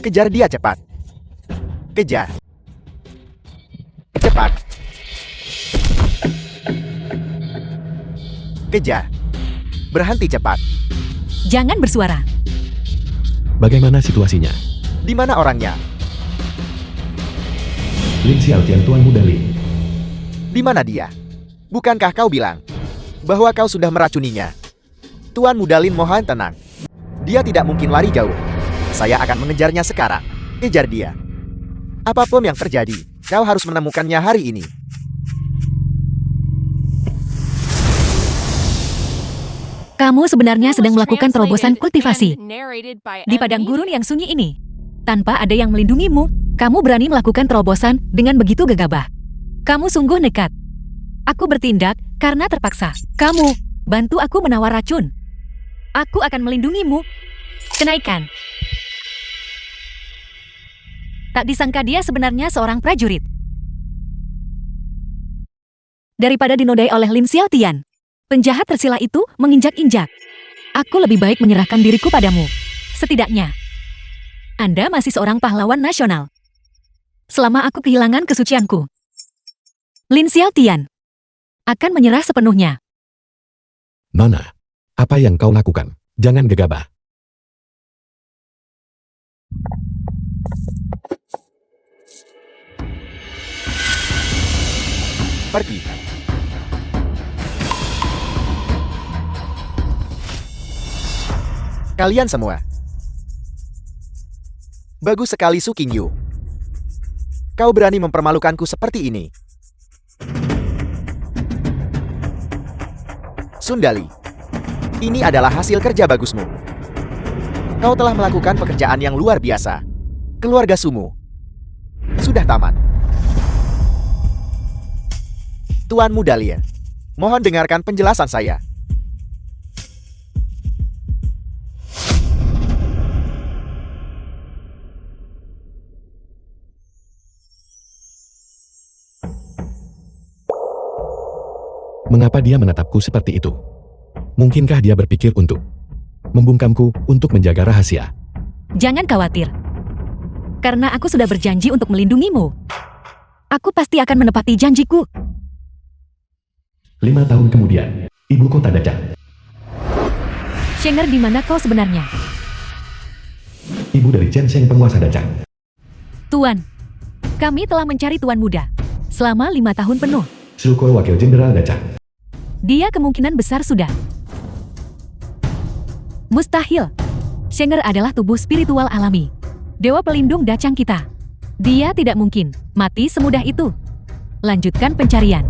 Kejar dia cepat. Kejar. Cepat. Kejar. Berhenti cepat. Jangan bersuara. Bagaimana situasinya? Di mana orangnya? Lin Xiaotian, Tuan Muda Lin. Di mana dia? Bukankah kau bilang bahwa kau sudah meracuninya? Tuan Muda Lin, mohon tenang. Dia tidak mungkin lari jauh. Saya akan mengejarnya sekarang. Kejar dia. Apapun yang terjadi, kau harus menemukannya hari ini. Kamu sebenarnya sedang melakukan terobosan kultivasi di padang gurun yang sunyi ini. Tanpa ada yang melindungimu, kamu berani melakukan terobosan dengan begitu gegabah. Kamu sungguh nekat. Aku bertindak karena terpaksa. Kamu bantu aku menawar racun. Aku akan melindungimu. Kenaikan. Tak disangka dia sebenarnya seorang prajurit. Daripada dinodai oleh Lin Xiaotian, penjahat tersila itu menginjak-injak. Aku lebih baik menyerahkan diriku padamu. Setidaknya, Anda masih seorang pahlawan nasional. Selama aku kehilangan kesucianku, Lin Xiaotian akan menyerah sepenuhnya. Nona, apa yang kau lakukan? Jangan gegabah. Pergi. Kalian semua. Bagus sekali, Su Qingyu. Kau berani mempermalukanku seperti ini. Sundali, ini adalah hasil kerja bagusmu. Kau telah melakukan pekerjaan yang luar biasa. Keluarga Sumu sudah tamat. Tuan Muda Lin, mohon dengarkan penjelasan saya. Mengapa dia menatapku seperti itu? Mungkinkah dia berpikir untuk membungkamku untuk menjaga rahasia? Jangan khawatir. Karena aku sudah berjanji untuk melindungimu. Aku pasti akan menepati janjiku. 5 tahun kemudian, ibu kota Dacang. Shenger, di mana kau sebenarnya? Ibu dari Chen Sheng, penguasa Dacang. Tuan, kami telah mencari Tuan Muda selama 5 tahun penuh. Suko, wakil jenderal Dacang. Dia kemungkinan besar sudah. Mustahil. Shenger adalah tubuh spiritual alami. Dewa pelindung Dacang kita. Dia tidak mungkin mati semudah itu. Lanjutkan pencarian.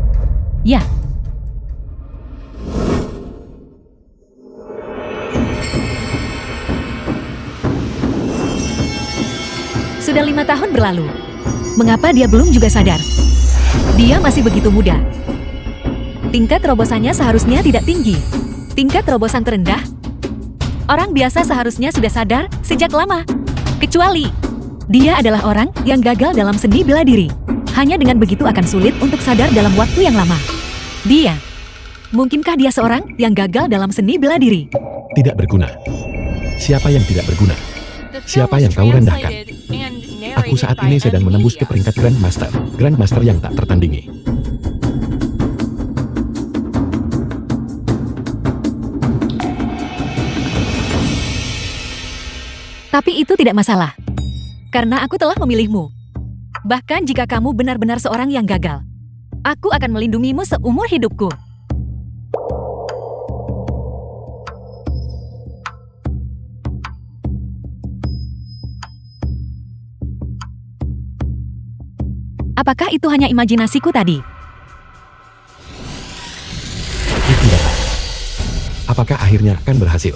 Ya. Sudah 5 tahun berlalu. Mengapa dia belum juga sadar? Dia masih begitu muda. Tingkat terobosannya seharusnya tidak tinggi. Tingkat terobosan terendah. Orang biasa seharusnya sudah sadar sejak lama. Kecuali, dia adalah orang yang gagal dalam seni bela diri. Hanya dengan begitu akan sulit untuk sadar dalam waktu yang lama. Dia. Mungkinkah dia seorang yang gagal dalam seni bela diri? Tidak berguna. Siapa yang tidak berguna? Siapa yang kau rendahkan? Aku saat ini sedang menembus ke peringkat Grandmaster. Grandmaster yang tak tertandingi. Tapi itu tidak masalah. Karena aku telah memilihmu. Bahkan jika kamu benar-benar seorang yang gagal, aku akan melindungimu seumur hidupku. Apakah itu hanya imajinasiku tadi? Itu dapat. Apakah akhirnya akan berhasil?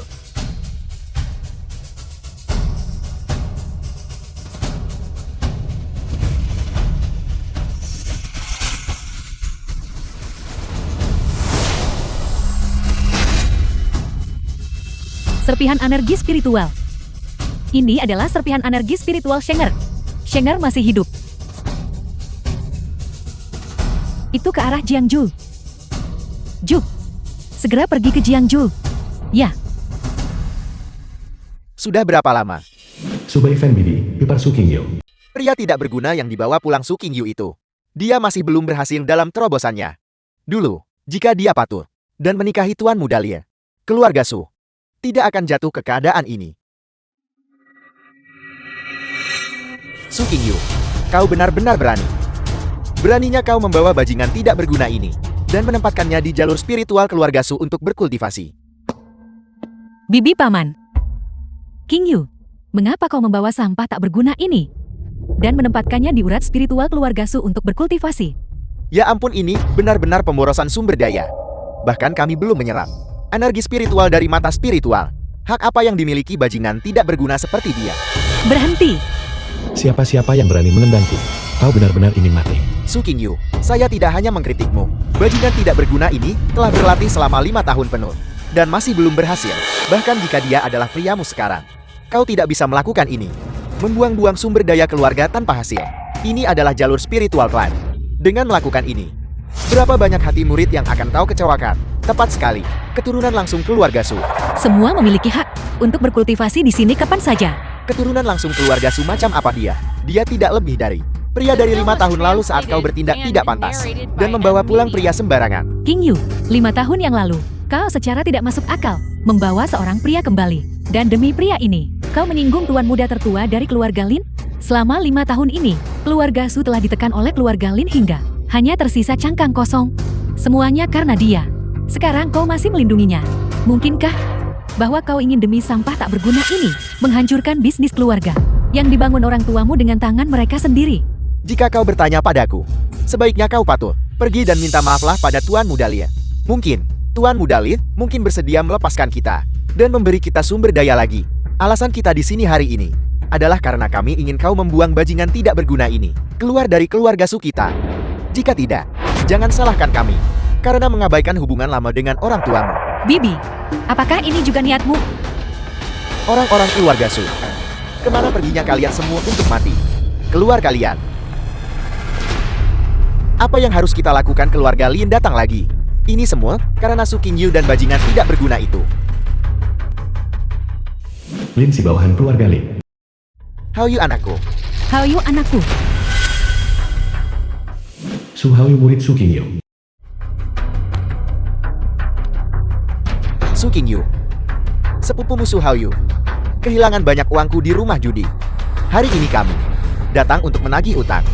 Serpihan energi spiritual. Ini adalah serpihan energi spiritual Shenger. Shenger masih hidup. Itu ke arah Jiangju. Ju, segera pergi ke Jiangju. Ya. Sudah berapa lama? Subai Fan Bibi, Ipar Su Qingyu. Pria tidak berguna yang dibawa pulang Su Qingyu itu. Dia masih belum berhasil dalam terobosannya. Dulu, jika dia patuh dan menikahi Tuan Muda Lie, keluarga Su tidak akan jatuh ke keadaan ini. Su Qingyu, kau benar-benar berani. Beraninya kau membawa bajingan tidak berguna ini dan menempatkannya di jalur spiritual keluarga Su untuk berkultivasi. Bibi Paman. Qingyu, mengapa kau membawa sampah tak berguna ini? Dan menempatkannya di urat spiritual keluarga Su untuk berkultivasi. Ya ampun, ini benar-benar pemborosan sumber daya. Bahkan kami belum menyerap energi spiritual dari mata spiritual. Hak apa yang dimiliki bajingan tidak berguna seperti dia? Berhenti! Siapa-siapa yang berani menendangku, kau benar-benar ingin mati. Su Qingyu, saya tidak hanya mengkritikmu. Bajingan tidak berguna ini telah berlatih selama 5 tahun penuh dan masih belum berhasil. Bahkan jika dia adalah priamu sekarang, kau tidak bisa melakukan ini. Membuang-buang sumber daya keluarga tanpa hasil. Ini adalah jalur spiritual clan. Dengan melakukan ini, berapa banyak hati murid yang akan kau kecewakan? Tepat sekali, keturunan langsung keluarga Su. Semua memiliki hak untuk berkultivasi di sini kapan saja. Keturunan langsung keluarga Su macam apa dia? Dia tidak lebih dari pria dari 5 tahun lalu saat kau bertindak tidak pantas dan membawa pulang pria sembarangan. Qingyu, 5 tahun yang lalu, kau secara tidak masuk akal membawa seorang pria kembali. Dan demi pria ini, kau menyinggung tuan muda tertua dari keluarga Lin? Selama 5 tahun ini, keluarga Su telah ditekan oleh keluarga Lin hingga hanya tersisa cangkang kosong. Semuanya karena dia. Sekarang kau masih melindunginya. Mungkinkah bahwa kau ingin demi sampah tak berguna ini menghancurkan bisnis keluarga yang dibangun orang tuamu dengan tangan mereka sendiri? Jika kau bertanya padaku, sebaiknya kau patuh, pergi dan minta maaflah pada Tuan Muda Lie. Mungkin, Tuan Muda Lie mungkin bersedia melepaskan kita dan memberi kita sumber daya lagi. Alasan kita di sini hari ini adalah karena kami ingin kau membuang bajingan tidak berguna ini keluar dari keluarga Su kita. Jika tidak, jangan salahkan kami karena mengabaikan hubungan lama dengan orang tuamu. Bibi, apakah ini juga niatmu? Orang-orang keluarga Su, kemana perginya kalian semua untuk mati? Keluar kalian. Apa yang harus kita lakukan keluarga Lin datang lagi? Ini semua karena Su Qingyu dan bajingan tidak berguna itu. Lin si bawahan keluarga Lin. Haoyu anakku. Haoyu anakku. Su Haoyu murid Su Qingyu. Su Qingyu, sepupumu Su Haoyu, kehilangan banyak uangku di rumah judi. Hari ini kami datang untuk menagih utang.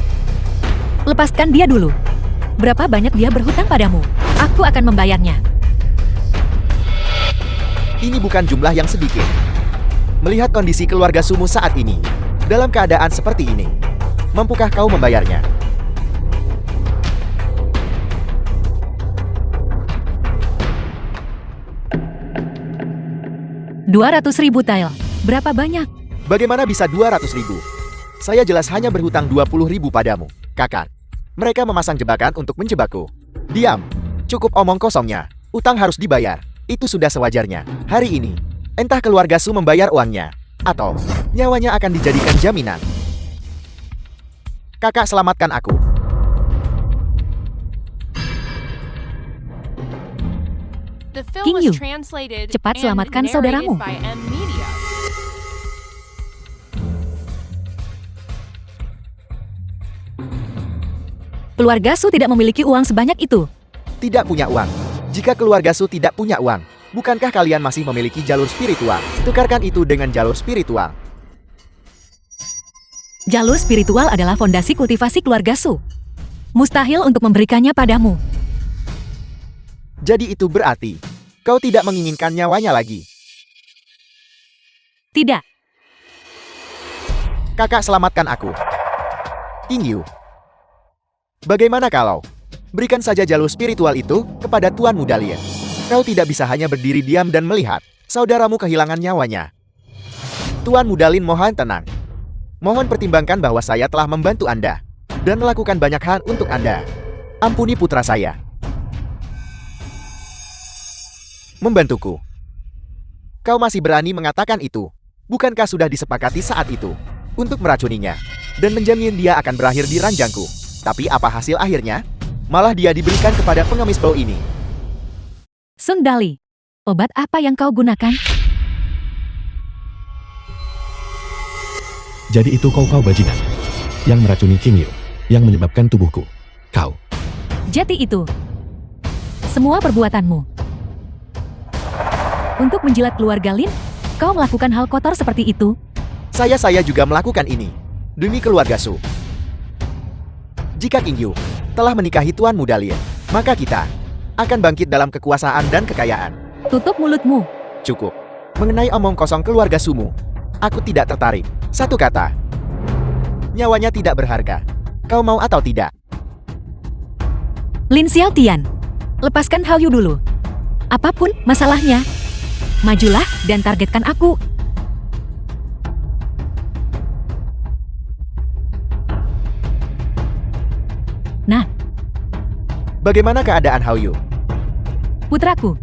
Lepaskan dia dulu. Berapa banyak dia berhutang padamu? Aku akan membayarnya. Ini bukan jumlah yang sedikit. Melihat kondisi keluarga Sumu saat ini, dalam keadaan seperti ini, mampukah kau membayarnya? $200.000 tael. Berapa banyak? Bagaimana bisa 200.000? Saya jelas hanya berhutang 20.000 padamu, kakak. Mereka memasang jebakan untuk menjebakku. Diam. Cukup omong kosongnya. Utang harus dibayar. Itu sudah sewajarnya. Hari ini, entah keluarga Su membayar uangnya, atau nyawanya akan dijadikan jaminan. Kakak, selamatkan aku. Qingyu, cepat selamatkan saudaramu. Keluarga Su tidak memiliki uang sebanyak itu. Tidak punya uang. Jika keluarga Su tidak punya uang, bukankah kalian masih memiliki jalur spiritual? Tukarkan itu dengan jalur spiritual. Jalur spiritual adalah fondasi kultivasi keluarga Su. Mustahil untuk memberikannya padamu. Jadi itu berarti kau tidak menginginkan nyawanya lagi. Tidak. Kakak, selamatkan aku. Qingyu, bagaimana kalau berikan saja jalur spiritual itu kepada Tuan Muda Lie? Kau tidak bisa hanya berdiri diam dan melihat saudaramu kehilangan nyawanya. Tuan Muda Lin, mohon tenang. Mohon pertimbangkan bahwa saya telah membantu Anda dan melakukan banyak hal untuk Anda. Ampuni putra saya. Membantuku. Kau masih berani mengatakan itu? Bukankah sudah disepakati saat itu untuk meracuninya dan menjamin dia akan berakhir di ranjangku? Tapi apa hasil akhirnya? Malah dia diberikan kepada pengemis bau ini. Sun Dali, obat apa yang kau gunakan? Jadi itu kau bajingan yang meracuni King Yu, yang menyebabkan tubuhku. Kau. Jadi itu semua perbuatanmu. Untuk menjilat keluarga Lin, kau melakukan hal kotor seperti itu. Saya juga melakukan ini. Demi keluarga Su. Jika King Yu telah menikahi Tuan Muda Lin, maka kita akan bangkit dalam kekuasaan dan kekayaan. Tutup mulutmu. Cukup. Mengenai omong kosong keluarga Sumu, aku tidak tertarik. Satu kata. Nyawanya tidak berharga. Kau mau atau tidak? Lin Xiaotian, lepaskan Hao Yu dulu. Apapun masalahnya, majulah dan targetkan aku. Nah, Bagaimana keadaan Hao Yu? putraku,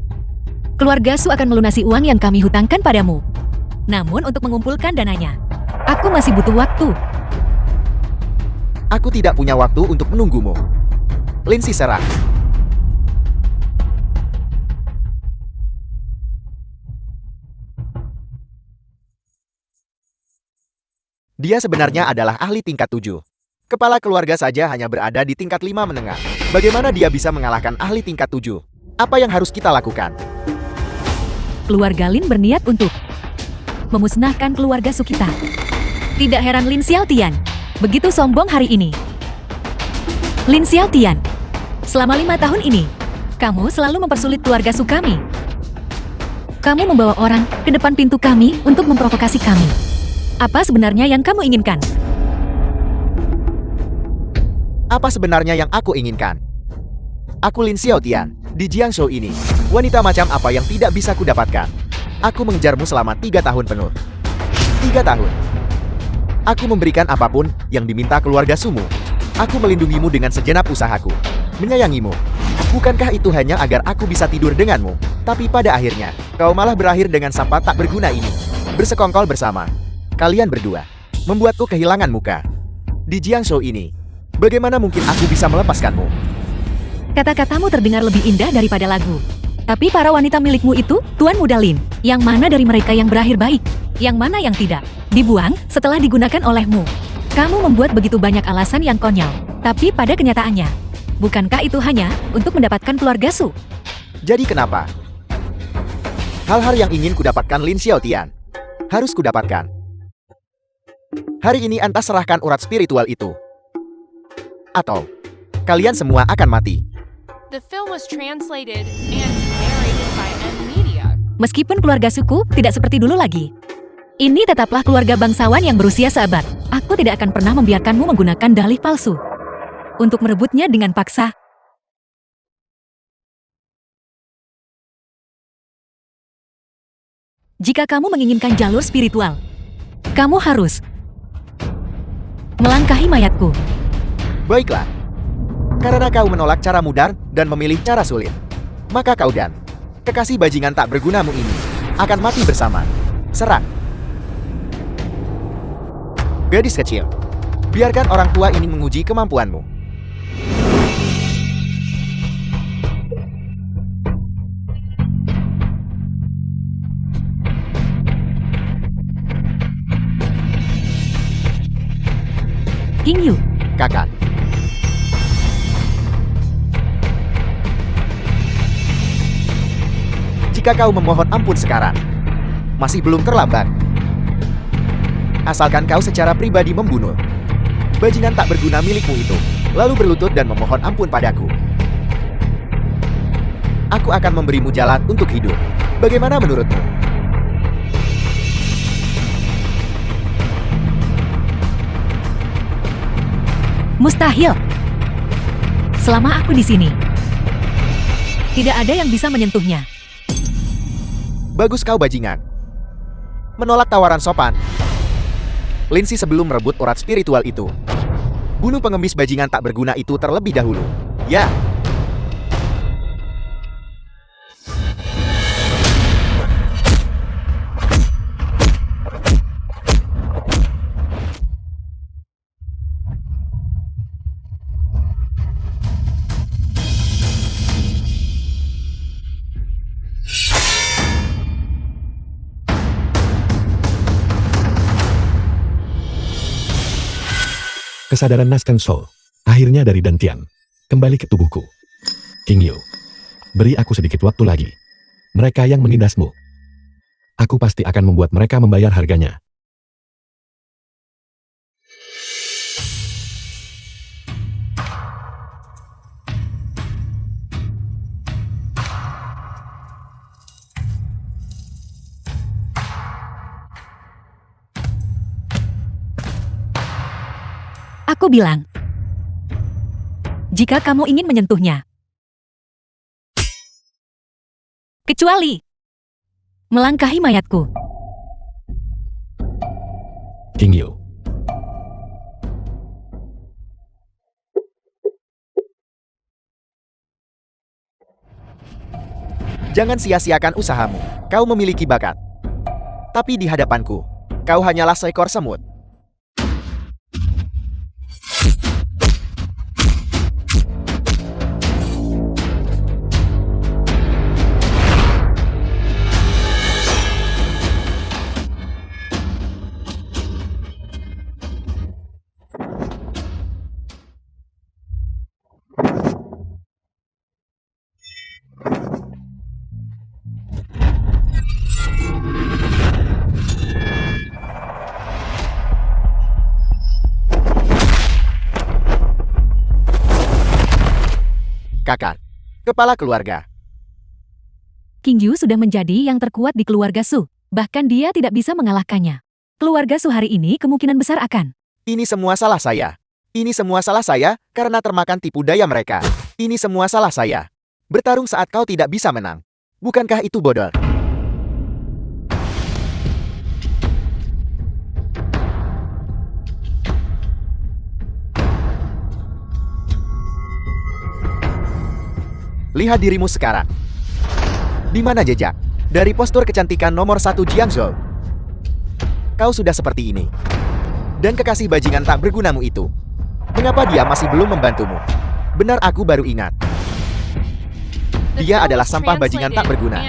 keluarga Su akan melunasi uang yang kami hutangkan padamu. Namun untuk mengumpulkan dananya, aku masih butuh waktu. Aku tidak punya waktu untuk menunggumu. Lin Si serah. Dia sebenarnya adalah ahli tingkat 7. Kepala keluarga saja hanya berada di tingkat 5 menengah. Bagaimana dia bisa mengalahkan ahli tingkat 7? Apa yang harus kita lakukan? Keluarga Lin berniat untuk memusnahkan keluarga Su kita. Tidak heran Lin Xiaotian begitu sombong hari ini. Lin Xiaotian, selama 5 tahun ini, kamu selalu mempersulit keluarga Su kami. Kamu membawa orang ke depan pintu kami untuk memprovokasi kami. Apa sebenarnya yang kamu inginkan? Apa sebenarnya yang aku inginkan? Aku Lin Xiaotian, di Jiangzhou ini. Wanita macam apa yang tidak bisa kudapatkan? Aku mengejarmu selama 3 tahun penuh. 3 tahun. Aku memberikan apapun yang diminta keluarga Sumu. Aku melindungimu dengan segenap usahaku. Menyayangimu. Bukankah itu hanya agar aku bisa tidur denganmu? Tapi pada akhirnya, kau malah berakhir dengan sampah tak berguna ini. Bersekongkol bersama. Kalian berdua membuatku kehilangan muka. Di Jiangzhou ini, bagaimana mungkin aku bisa melepaskanmu? Kata-katamu terdengar lebih indah daripada lagu. Tapi para wanita milikmu itu, Tuan Muda Lin, yang mana dari mereka yang berakhir baik? Yang mana yang tidak? Dibuang setelah digunakan olehmu. Kamu membuat begitu banyak alasan yang konyol. Tapi pada kenyataannya, bukankah itu hanya untuk mendapatkan keluarga Su? Jadi kenapa? Hal-hal yang ingin kudapatkan Lin Xiaotian harus kudapatkan. Hari ini Anta serahkan urat spiritual itu. Atau kalian semua akan mati. The film was translated and narrated by M Media. Meskipun keluarga suku tidak seperti dulu lagi, ini tetaplah keluarga bangsawan yang berusia seabad. Aku tidak akan pernah membiarkanmu menggunakan dalih palsu untuk merebutnya dengan paksa. Jika kamu menginginkan jalur spiritual, kamu harus melangkahi mayatku. Baiklah. Karena kau menolak cara mudar dan memilih cara sulit, maka kau dan kekasih bajingan tak bergunamu ini akan mati bersama. Serang. Gadis kecil, biarkan orang tua ini menguji kemampuanmu. King Yu, Kakak. Jika kau memohon ampun sekarang, masih belum terlambat. Asalkan kau secara pribadi membunuh bajingan tak berguna milikmu itu, lalu berlutut dan memohon ampun padaku. Aku akan memberimu jalan untuk hidup. Bagaimana menurutmu? mustahil. Selama aku di sini, tidak ada yang bisa menyentuhnya. Bagus kau bajingan. Menolak tawaran sopan. Lindsay sebelum merebut urat spiritual itu. Bunuh pengemis bajingan tak berguna itu terlebih dahulu. Ya. Kesadaran Nasken Soul. Akhirnya dari Dantian. Kembali ke tubuhku. King Yu. Beri aku sedikit waktu lagi. Mereka yang menindasmu. Aku pasti akan membuat mereka membayar harganya. Aku bilang, jika kamu ingin menyentuhnya, kecuali melangkahi mayatku. King Yu. Jangan sia-siakan usahamu. Kau memiliki bakat. Tapi di hadapanku, kau hanyalah seekor semut. Kakak, kepala keluarga. King Yu sudah menjadi yang terkuat di keluarga Su. Bahkan dia tidak bisa mengalahkannya. Keluarga Su hari ini kemungkinan besar akan. Ini semua salah saya. Ini semua salah saya karena termakan tipu daya mereka. Ini semua salah saya. Bertarung saat kau tidak bisa menang. Bukankah itu bodoh? Lihat dirimu sekarang. Di mana jejak? Dari postur kecantikan nomor 1 Jiangzhou. Kau sudah seperti ini. Dan kekasih bajingan tak bergunamu itu. Mengapa dia masih belum membantumu? Benar, aku baru ingat. Dia adalah sampah bajingan tak berguna.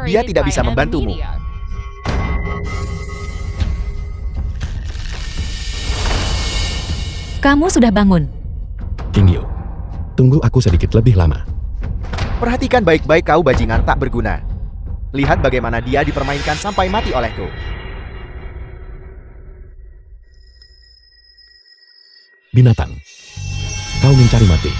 Dia tidak bisa membantumu. Kamu sudah bangun. King Yu. Tunggu aku sedikit lebih lama. Perhatikan baik-baik kau bajingan tak berguna. Lihat bagaimana dia dipermainkan sampai mati olehku. Binatang. Kau mencari mati.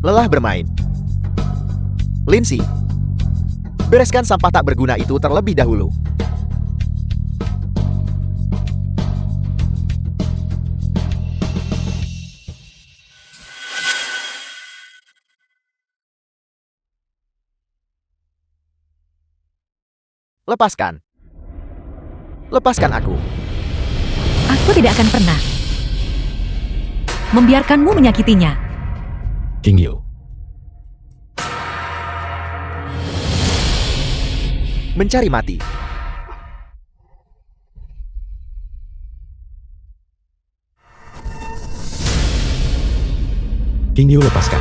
Lelah bermain. Lindsay, bereskan sampah tak berguna itu terlebih dahulu. Lepaskan. Lepaskan aku. Aku tidak akan pernah membiarkanmu menyakitinya. King Yu. Mencari mati. King Yu, lepaskan.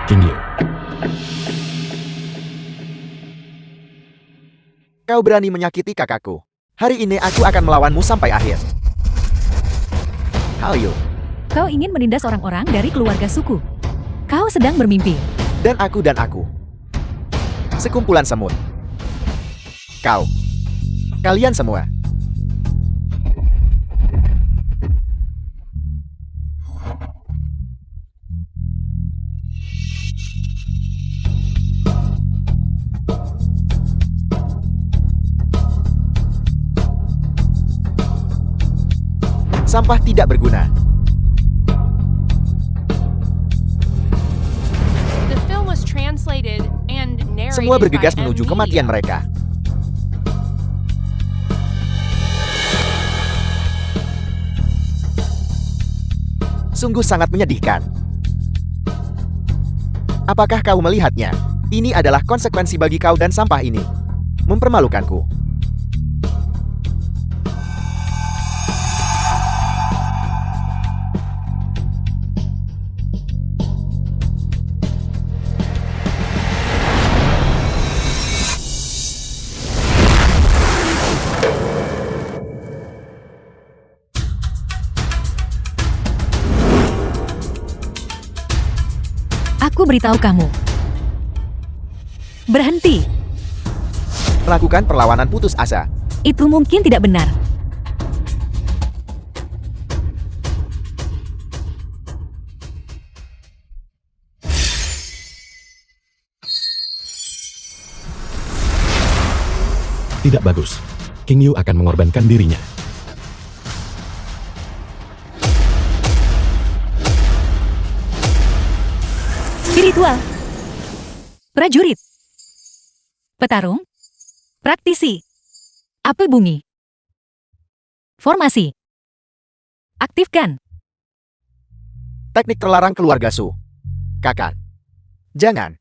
King Yu. Kau berani menyakiti kakakku. Hari ini aku akan melawanmu sampai akhir. Hallyu. Kau ingin menindas orang-orang dari keluarga suku. Kau sedang bermimpi. Dan aku. Sekumpulan semut. Kau. Kalian semua. Sampah tidak berguna. The film was translated and narrated Semua bergegas by M menuju Media. kematian mereka. Sungguh sangat menyedihkan. Apakah kau melihatnya? Ini adalah konsekuensi bagi kau dan sampah ini. Mempermalukanku. Aku beritahu kamu. Berhenti. Lakukan perlawanan putus asa. Itu mungkin tidak benar. Tidak bagus. King Yu akan mengorbankan dirinya. Spiritual. Prajurit. Petarung. Praktisi. Apel bumi. Formasi. Aktifkan. Teknik terlarang keluarga Su. Kakak. Jangan.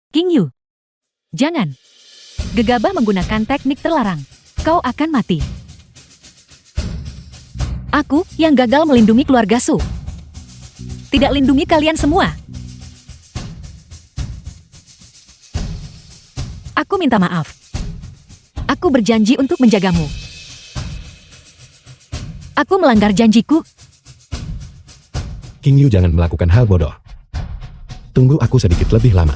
King Yu. Jangan. Gegabah menggunakan teknik terlarang. Kau akan mati. Aku yang gagal melindungi keluarga Su. Tidak lindungi kalian semua. Aku minta maaf. Aku berjanji untuk menjagamu. Aku melanggar janjiku. King Yu jangan melakukan hal bodoh. Tunggu aku sedikit lebih lama.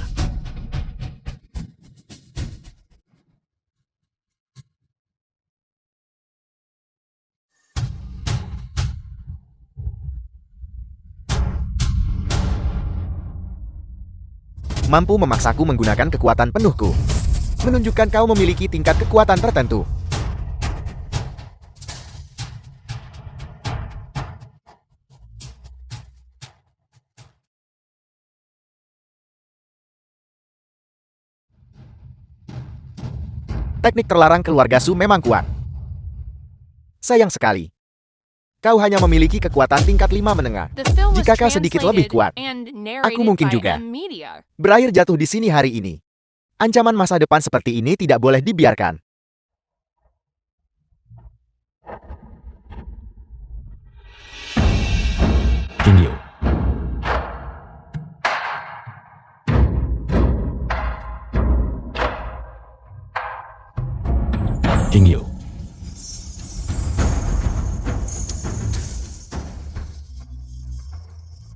Mampu memaksaku menggunakan kekuatan penuhku. Menunjukkan kau memiliki tingkat kekuatan tertentu. Teknik terlarang keluarga Su memang kuat. Sayang sekali. Kau hanya memiliki kekuatan tingkat 5 menengah. The film was Jika kau sedikit lebih kuat, translated and narrated aku mungkin by juga. M-Media. Berakhir jatuh di sini hari ini. Ancaman masa depan seperti ini tidak boleh dibiarkan. King Yu. King Yu.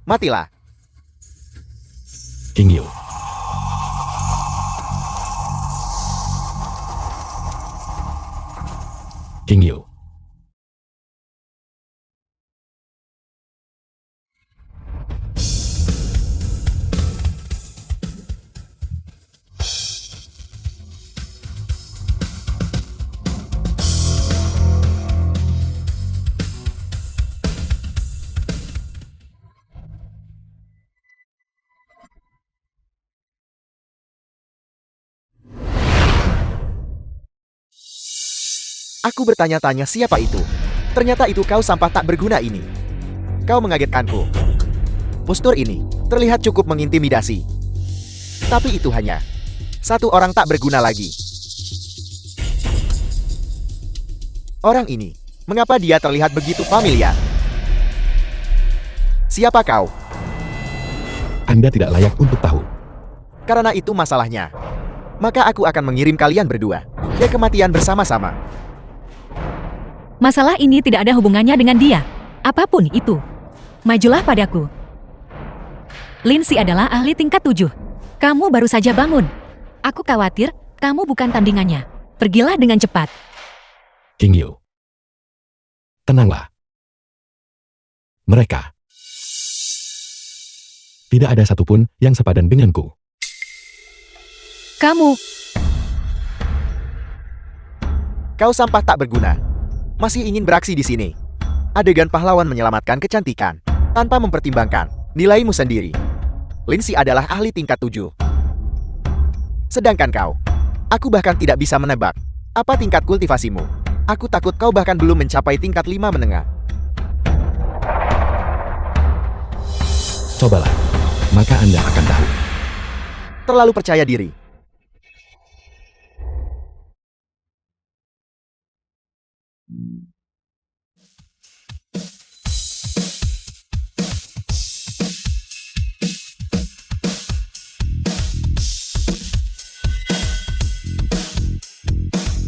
Matilah. King Yu. King Yu. Aku bertanya-tanya siapa itu. Ternyata itu kau sampah tak berguna ini. Kau mengagetkanku. Postur ini terlihat cukup mengintimidasi. Tapi itu hanya satu orang tak berguna lagi. Orang ini, mengapa dia terlihat begitu familiar? Siapa kau? Anda tidak layak untuk tahu. Karena itu masalahnya. Maka aku akan mengirim kalian berdua ke kematian bersama-sama. Masalah ini tidak ada hubungannya dengan dia. Apapun itu. Majulah padaku. Lindsay adalah ahli tingkat 7. Kamu baru saja bangun. Aku khawatir kamu bukan tandingannya. Pergilah dengan cepat. King Yu. Tenanglah. Mereka. Tidak ada satupun yang sepadan denganku. Kamu. Kau sampah tak berguna. Masih ingin beraksi di sini. Adegan pahlawan menyelamatkan kecantikan tanpa mempertimbangkan nilaimu sendiri. Lindsay adalah ahli tingkat 7. Sedangkan kau, aku bahkan tidak bisa menebak apa tingkat kultivasimu. Aku takut kau bahkan belum mencapai tingkat 5 menengah. Cobalah, maka Anda akan tahu. Terlalu percaya diri.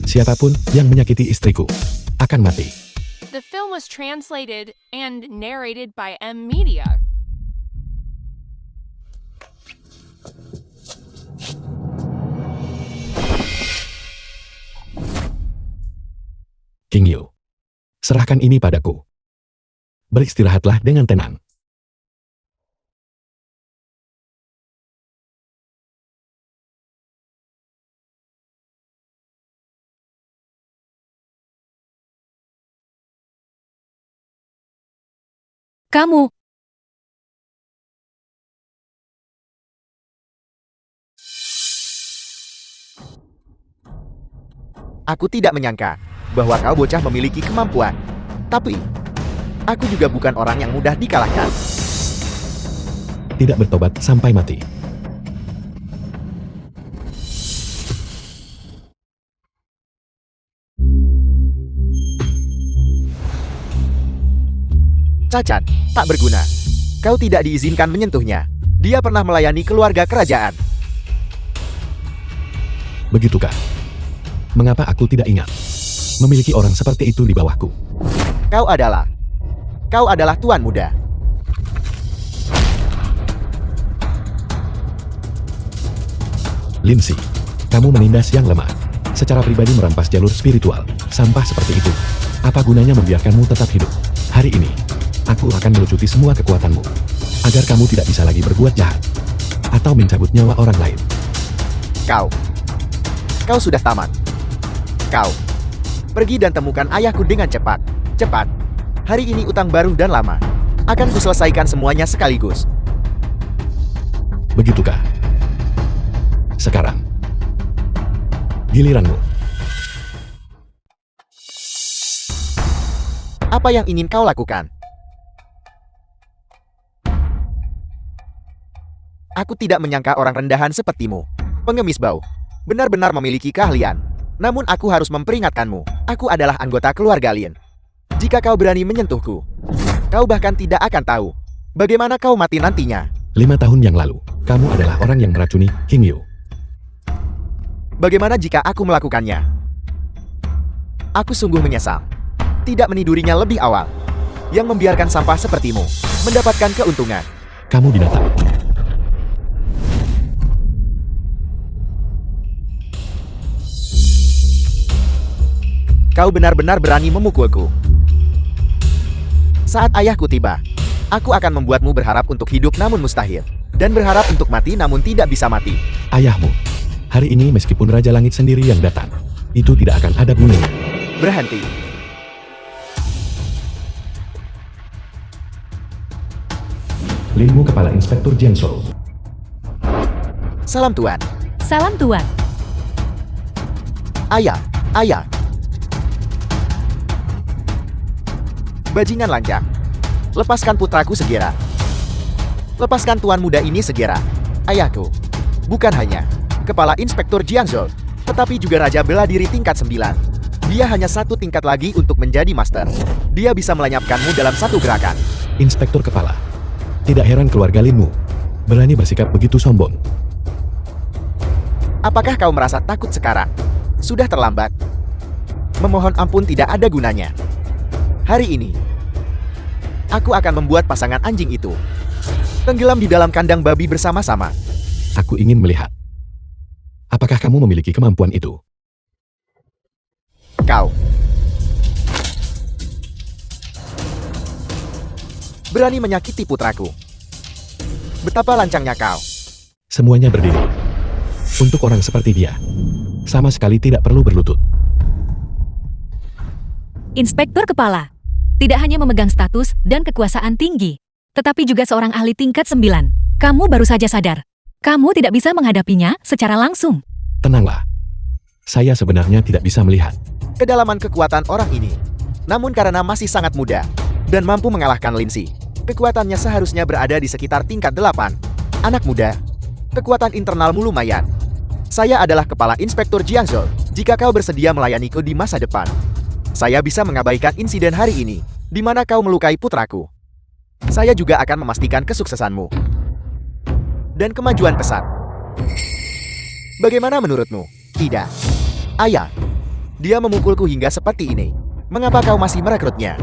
Siapapun yang menyakiti istriku akan mati. The film was translated and narrated by M Media. King Yu, serahkan ini padaku. Beristirahatlah dengan tenang. Kamu, Aku tidak menyangka bahwa kau bocah memiliki kemampuan. Tapi, aku juga bukan orang yang mudah dikalahkan. Tidak bertobat sampai mati. Cacat, tak berguna. Kau tidak diizinkan menyentuhnya. Dia pernah melayani keluarga kerajaan. Begitukah? Mengapa aku tidak ingat memiliki orang seperti itu di bawahku? Kau adalah tuan muda. Lindsay, kamu menindas yang lemah. Secara pribadi merampas jalur spiritual. Sampah seperti itu. Apa gunanya membiarkanmu tetap hidup? Hari ini, aku akan melucuti semua kekuatanmu. Agar kamu tidak bisa lagi berbuat jahat. Atau mencabut nyawa orang lain. Kau sudah tamat. Kau, pergi dan temukan ayahku dengan cepat. Cepat. Hari ini utang baru dan lama. Akan kuselesaikan semuanya sekaligus. Begitukah? Sekarang, giliranmu. Apa yang ingin kau lakukan? Aku tidak menyangka orang rendahan sepertimu, pengemis bau, benar-benar memiliki keahlian. Namun aku harus memperingatkanmu, aku adalah anggota keluarga Lin. Jika kau berani menyentuhku, kau bahkan tidak akan tahu bagaimana kau mati nantinya. 5 tahun yang lalu, kamu adalah orang yang meracuni King Yu. Bagaimana jika aku melakukannya? Aku sungguh menyesal. Tidak menidurinya lebih awal. Yang membiarkan sampah sepertimu mendapatkan keuntungan. Kamu binatang. Kau benar-benar berani memukulku. Saat ayahku tiba, aku akan membuatmu berharap untuk hidup namun mustahil. Dan berharap untuk mati namun tidak bisa mati. Ayahmu. Hari ini meskipun Raja Langit sendiri yang datang, itu tidak akan ada gunanya. Berhenti. Linmu Kepala Inspektur Jiangzhou. Salam tuan. salam tuan. Ayah. Bajingan lancang. Lepaskan putraku segera. Lepaskan tuan muda ini segera. Ayahku. Bukan hanya Kepala Inspektur Jiangzhou, tetapi juga Raja Bela Diri tingkat 9. Dia hanya satu tingkat lagi untuk menjadi master. Dia bisa melenyapkanmu dalam satu gerakan. Inspektur Kepala. Tidak heran keluarga Linmu berani bersikap begitu sombong. Apakah kau merasa takut sekarang? Sudah terlambat. Memohon ampun tidak ada gunanya. Hari ini, aku akan membuat pasangan anjing itu tenggelam di dalam kandang babi bersama-sama. Aku ingin melihat. Apakah kamu memiliki kemampuan itu? Kau berani menyakiti putraku. Betapa lancangnya kau. Semuanya berdiri. Untuk orang seperti dia, sama sekali tidak perlu berlutut. Inspektur Kepala. Tidak hanya memegang status dan kekuasaan tinggi, tetapi juga seorang ahli tingkat 9. Kamu baru saja sadar. Kamu tidak bisa menghadapinya secara langsung. Tenanglah. Saya sebenarnya tidak bisa melihat. Kedalaman kekuatan orang ini. Namun karena masih sangat muda dan mampu mengalahkan Lindsay, Kekuatannya seharusnya berada di sekitar tingkat 8. Anak muda, kekuatan internalmu lumayan. Saya adalah Kepala Inspektur Jiangzhou. Jika kau bersedia melayaniku di masa depan, saya bisa mengabaikan insiden hari ini, di mana kau melukai putraku. Saya juga akan memastikan kesuksesanmu dan kemajuan pesat. Bagaimana menurutmu? Tidak. Ayah, dia memukulku hingga seperti ini. Mengapa kau masih merekrutnya?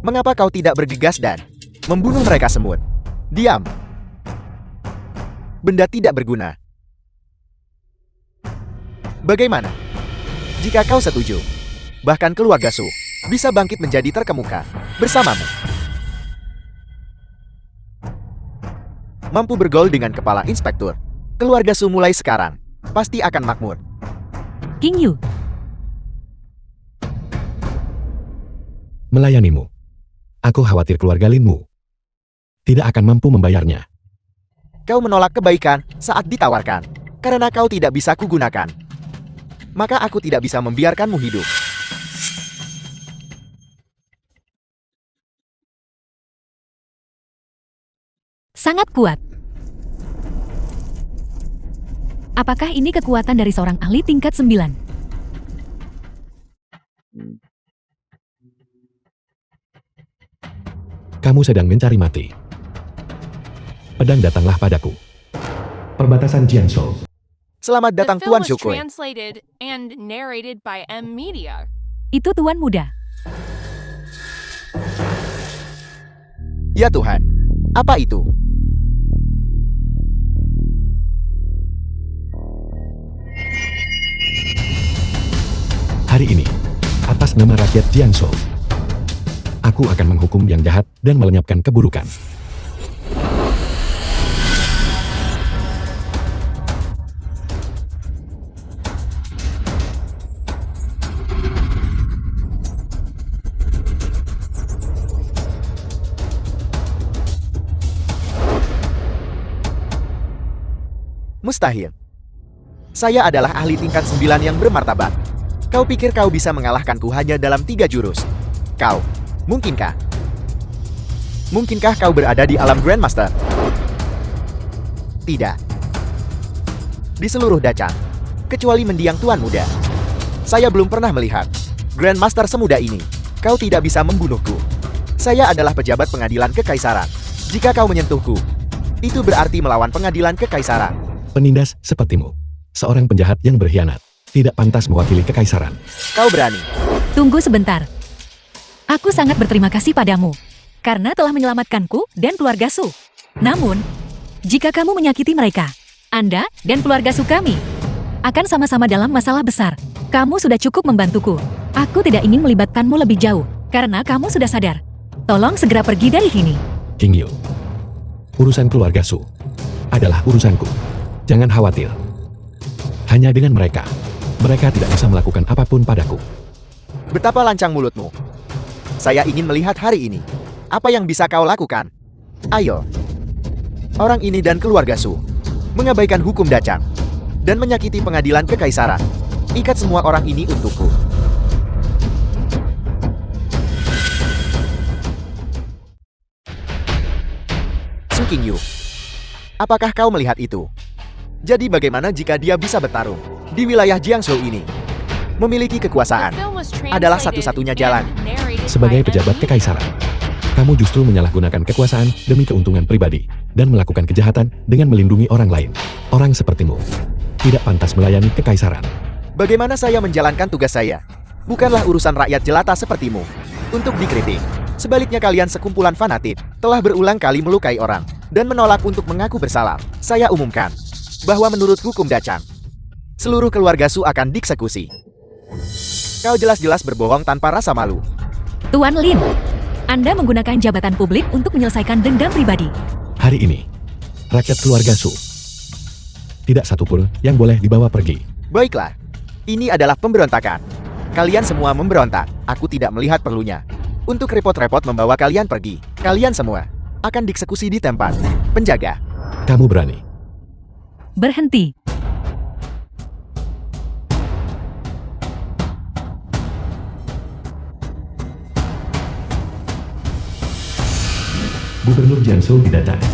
Mengapa kau tidak bergegas dan membunuh mereka semut? Diam. Benda tidak berguna. Bagaimana jika kau setuju? Bahkan keluarga Su bisa bangkit menjadi terkemuka bersamamu. Mampu bergaul dengan Kepala Inspektur. Keluarga Su mulai sekarang pasti akan makmur. King Yu, Melayanimu. Aku khawatir keluarga Linmu tidak akan mampu membayarnya. Kau menolak kebaikan saat ditawarkan. Karena kau tidak bisa kugunakan, maka aku tidak bisa membiarkanmu hidup. sangat kuat. Apakah ini kekuatan dari seorang ahli tingkat 9? Kamu sedang mencari mati. Pedang datanglah padaku. Perbatasan Jiangzhou. Selamat The datang film Tuan was Shukui. translated and narrated by M Media. Itu tuan muda. Ya Tuhan, apa itu? Hari ini, atas nama rakyat Jiangzhou, aku akan menghukum yang jahat dan melenyapkan keburukan. Mustahil. Saya adalah ahli tingkat 9 yang bermartabat. Kau pikir kau bisa mengalahkanku hanya dalam 3 jurus? Kau, mungkinkah? Mungkinkah kau berada di alam Grandmaster? Tidak. Di seluruh Dacang, kecuali mendiang Tuan Muda, saya belum pernah melihat Grandmaster semuda ini. Kau tidak bisa membunuhku. Saya adalah pejabat pengadilan kekaisaran. Jika kau menyentuhku, itu berarti melawan pengadilan kekaisaran. Penindas sepertimu, seorang penjahat yang berkhianat, tidak pantas mewakili kekaisaran. Kau berani. Tunggu sebentar. Aku sangat berterima kasih padamu, karena telah menyelamatkanku dan keluarga Su. Namun, jika kamu menyakiti mereka, Anda dan keluarga Su kami akan sama-sama dalam masalah besar. Kamu sudah cukup membantuku. Aku tidak ingin melibatkanmu lebih jauh, karena kamu sudah sadar. Tolong segera pergi dari sini. King Yu, urusan keluarga Su adalah urusanku. Jangan khawatir. Hanya dengan mereka tidak bisa melakukan apapun padaku. Betapa lancang mulutmu. Saya ingin melihat hari ini. Apa yang bisa kau lakukan? Ayo. Orang ini dan keluarga Su mengabaikan hukum Dacang dan menyakiti pengadilan kekaisaran. Ikat semua orang ini untukku. Su King Yu, apakah kau melihat itu? Jadi bagaimana jika dia bisa bertarung di wilayah Jiangzhou ini? Memiliki kekuasaan The film was adalah translated satu-satunya jalan. and narrated Sebagai by pejabat M Media. kekaisaran, kamu justru menyalahgunakan kekuasaan demi keuntungan pribadi dan melakukan kejahatan dengan melindungi orang lain. Orang sepertimu tidak pantas melayani kekaisaran. Bagaimana saya menjalankan tugas saya? Bukanlah urusan rakyat jelata sepertimu untuk dikritik. Sebaliknya kalian sekumpulan fanatik telah berulang kali melukai orang dan menolak untuk mengaku bersalah. Saya umumkan bahwa menurut hukum Dacang, seluruh keluarga Su akan dieksekusi. Kau jelas-jelas berbohong tanpa rasa malu. Tuan Lin, Anda menggunakan jabatan publik untuk menyelesaikan dendam pribadi. Hari ini, rakyat keluarga Su tidak satupun yang boleh dibawa pergi. Baiklah, ini adalah pemberontakan. Kalian semua memberontak. Aku tidak melihat perlunya untuk repot-repot membawa kalian pergi. Kalian semua akan dieksekusi di tempat penjaga. Kamu berani. Berhenti. Gubernur Jiangsu didatangi.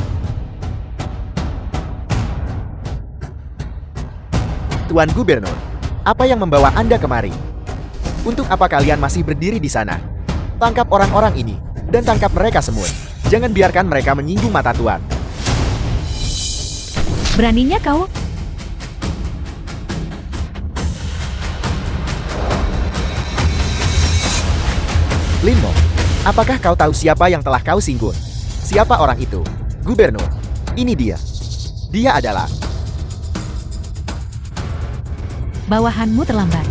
Tuan Gubernur, apa yang membawa Anda kemari? Untuk apa kalian masih berdiri di sana? Tangkap orang-orang ini, dan tangkap mereka semua. Jangan biarkan mereka menyinggung mata Tuan. Beraninya kau? Lin Mo, apakah kau tahu siapa yang telah kau singgung? Siapa orang itu? Gubernur, ini dia. Dia adalah... Bawahanmu terlambat.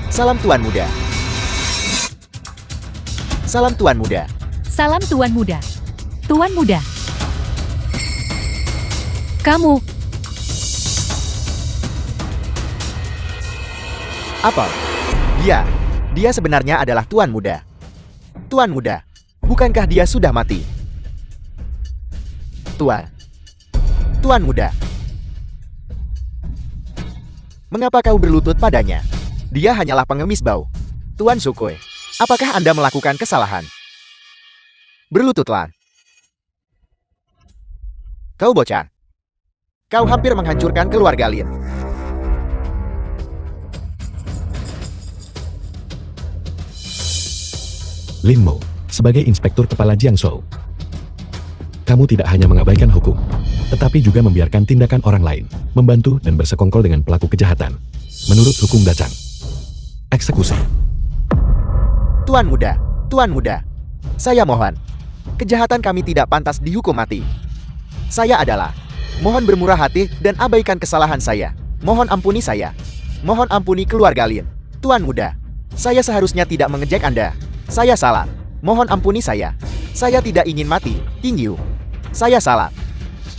Salam Tuan Muda. Salam Tuan Muda. Salam Tuan Muda. Tuan Muda. Kamu, Apa? Dia sebenarnya adalah Tuan Muda. Tuan Muda, bukankah dia sudah mati? Tuan Muda. Mengapa kau berlutut padanya? Dia hanyalah pengemis bau. Tuan Sukoi, apakah Anda melakukan kesalahan? Berlututlah. Kau bocah. Kau hampir menghancurkan keluarga Lin. Lin Mo, sebagai Inspektur Kepala Jiangsu, kamu tidak hanya mengabaikan hukum, tetapi juga membiarkan tindakan orang lain, membantu dan bersekongkol dengan pelaku kejahatan. Menurut hukum Dacang, eksekusi. Tuan Muda, saya mohon. Kejahatan kami tidak pantas dihukum mati. Saya adalah. Mohon bermurah hati dan abaikan kesalahan saya. Mohon ampuni saya. Mohon ampuni keluarga Lin. Tuan Muda, saya seharusnya tidak mengejek Anda. Saya salah. Mohon ampuni saya. Saya tidak ingin mati, King Yu. Saya salah.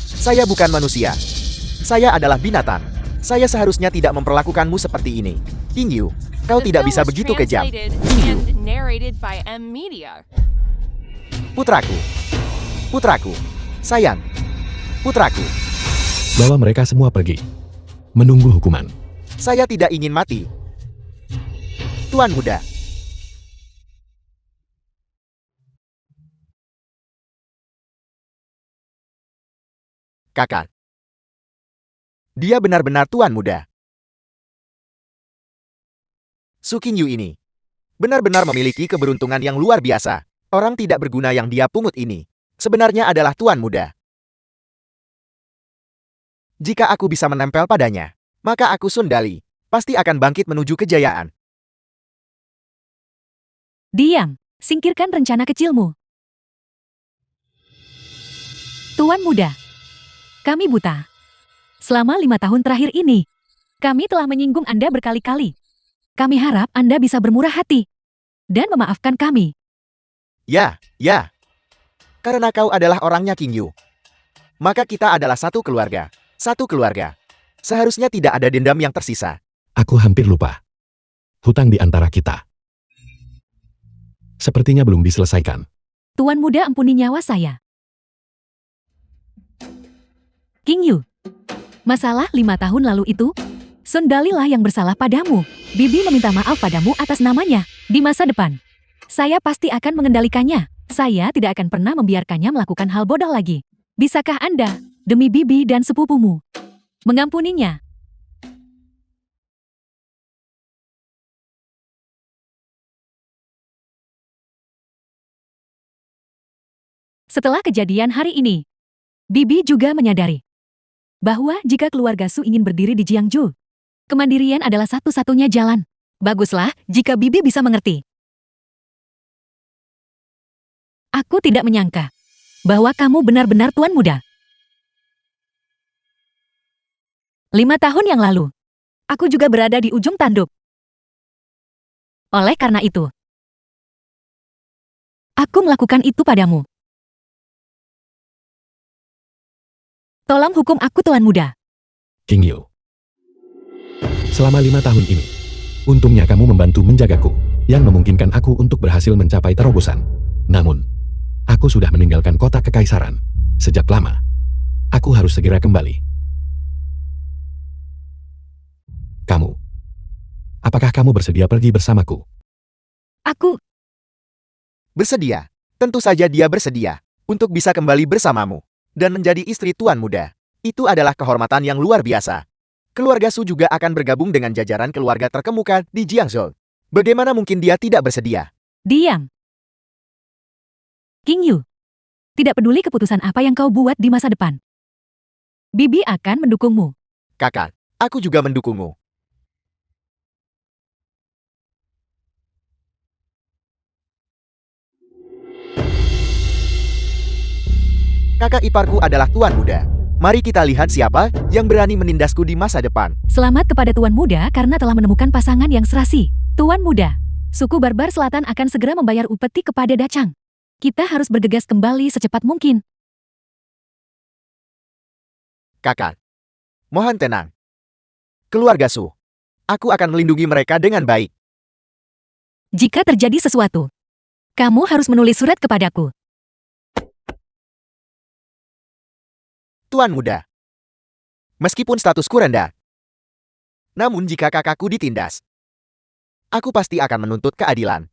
Saya bukan manusia. Saya adalah binatang. Saya seharusnya tidak memperlakukanmu seperti ini. King Yu, kau The tidak film bisa was begitu kejam. translated King Yu, and narrated by M Media. putraku, sayang, putraku. Bawa mereka semua pergi. Menunggu hukuman. Saya tidak ingin mati. Tuan Muda. Kakak. Dia benar-benar Tuan Muda. Su Qingyu ini benar-benar memiliki keberuntungan yang luar biasa. Orang tidak berguna yang dia pungut ini sebenarnya adalah Tuan Muda. Jika aku bisa menempel padanya, maka aku Sun Dali pasti akan bangkit menuju kejayaan. diam. Singkirkan rencana kecilmu. Tuan Muda. Kami buta. Selama 5 tahun terakhir ini, kami telah menyinggung Anda berkali-kali. Kami harap Anda bisa bermurah hati dan memaafkan kami. Ya. Karena kau adalah orangnya King Yu. Maka kita adalah satu keluarga. Satu keluarga. Seharusnya tidak ada dendam yang tersisa. Aku hampir lupa. Hutang di antara kita sepertinya belum diselesaikan. Tuan Muda ampuni nyawa saya. King Yu, masalah 5 tahun lalu itu, Sun Dalilah yang bersalah padamu. Bibi meminta maaf padamu atas namanya. Di masa depan, saya pasti akan mengendalikannya. Saya tidak akan pernah membiarkannya melakukan hal bodoh lagi. Bisakah Anda, demi Bibi dan sepupumu, mengampuninya? Setelah kejadian hari ini, Bibi juga menyadari bahwa jika keluarga Su ingin berdiri di Jiangju, kemandirian adalah satu-satunya jalan. Baguslah jika Bibi bisa mengerti. Aku tidak menyangka bahwa kamu benar-benar Tuan Muda. 5 tahun yang lalu, aku juga berada di ujung tanduk. Oleh karena itu, aku melakukan itu padamu. Tolong hukum aku, Tuan Muda. King Yu, selama 5 tahun ini, untungnya kamu membantu menjagaku, yang memungkinkan aku untuk berhasil mencapai terobosan. Namun, aku sudah meninggalkan kota kekaisaran. Sejak lama, aku harus segera kembali. Apakah kamu bersedia pergi bersamaku? Aku Bersedia. Tentu saja dia bersedia. untuk bisa kembali bersamamu dan menjadi istri Tuan Muda. Itu adalah kehormatan yang luar biasa. Keluarga Su juga akan bergabung dengan jajaran keluarga terkemuka di Jiangzhou. Bagaimana mungkin dia tidak bersedia? Diam. King Yu. Tidak peduli keputusan apa yang kau buat di masa depan. Bibi akan mendukungmu. Kakak, aku juga mendukungmu. Kakak iparku adalah Tuan Muda. Mari kita lihat siapa yang berani menindasku di masa depan. Selamat kepada Tuan Muda karena telah menemukan pasangan yang serasi. Tuan Muda, suku Barbar Selatan akan segera membayar upeti kepada Dachang. Kita harus bergegas kembali secepat mungkin. Kakak, mohon tenang. Keluarga Su, aku akan melindungi mereka dengan baik. Jika terjadi sesuatu, kamu harus menulis surat kepadaku. Tuan Muda, meskipun statusku rendah, namun jika kakakku ditindas, aku pasti akan menuntut keadilan.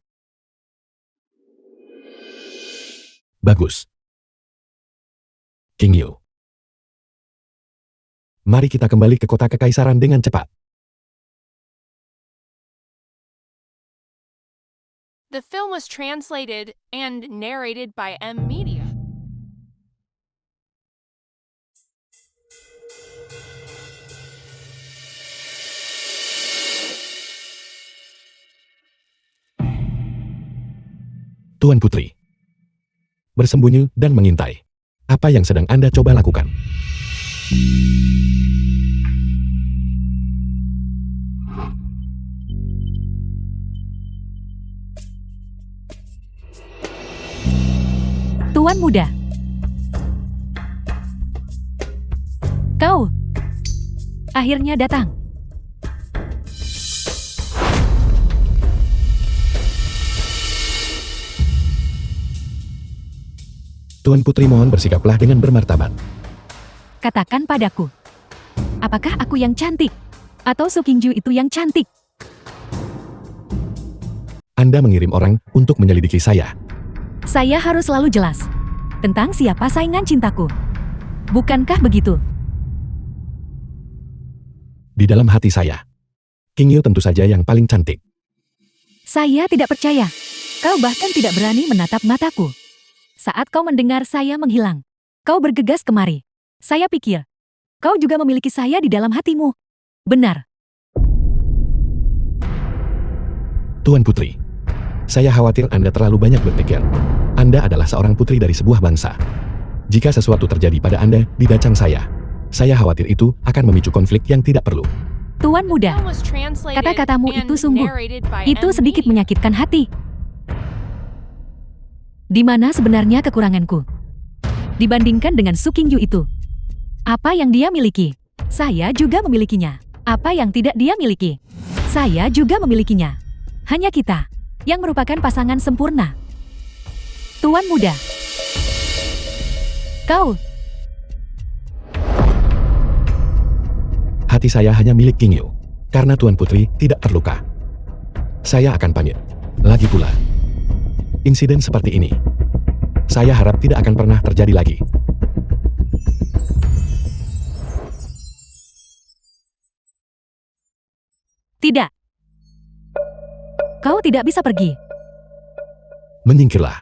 Bagus. King Yu. Mari kita kembali ke kota kekaisaran dengan cepat. The film was translated and narrated by M Media. Tuan Putri. Bersembunyi dan mengintai. Apa yang sedang Anda coba lakukan? Tuan Muda. Kau akhirnya datang. Tuan Putri mohon bersikaplah dengan bermartabat. Katakan padaku, apakah aku yang cantik? Atau Su Qingju itu yang cantik? Anda mengirim orang untuk menyelidiki saya. Saya harus selalu jelas tentang siapa saingan cintaku. Bukankah begitu? Di dalam hati saya, King Yu tentu saja yang paling cantik. Saya tidak percaya. Kau bahkan tidak berani menatap mataku. Saat kau mendengar saya menghilang, kau bergegas kemari. Saya pikir, kau juga memiliki saya di dalam hatimu. Benar. Tuan Putri, saya khawatir Anda terlalu banyak berpikir. Anda adalah seorang putri dari sebuah bangsa. Jika sesuatu terjadi pada Anda di Dachang saya khawatir itu akan memicu konflik yang tidak perlu. Tuan Muda, Film was translated kata-katamu and itu sungguh. narrated by Itu M sedikit Media. menyakitkan hati. Di mana sebenarnya kekuranganku? Dibandingkan dengan Su Qingju itu. Apa yang dia miliki? Saya juga memilikinya. Apa yang tidak dia miliki? Saya juga memilikinya. Hanya kita yang merupakan pasangan sempurna. Tuan Muda. Kau. Hati saya hanya milik King Yu. Karena Tuan Putri tidak terluka. Saya akan pamit. Lagi pula, insiden seperti ini, saya harap tidak akan pernah terjadi lagi. Tidak. Kau tidak bisa pergi. Menyingkirlah.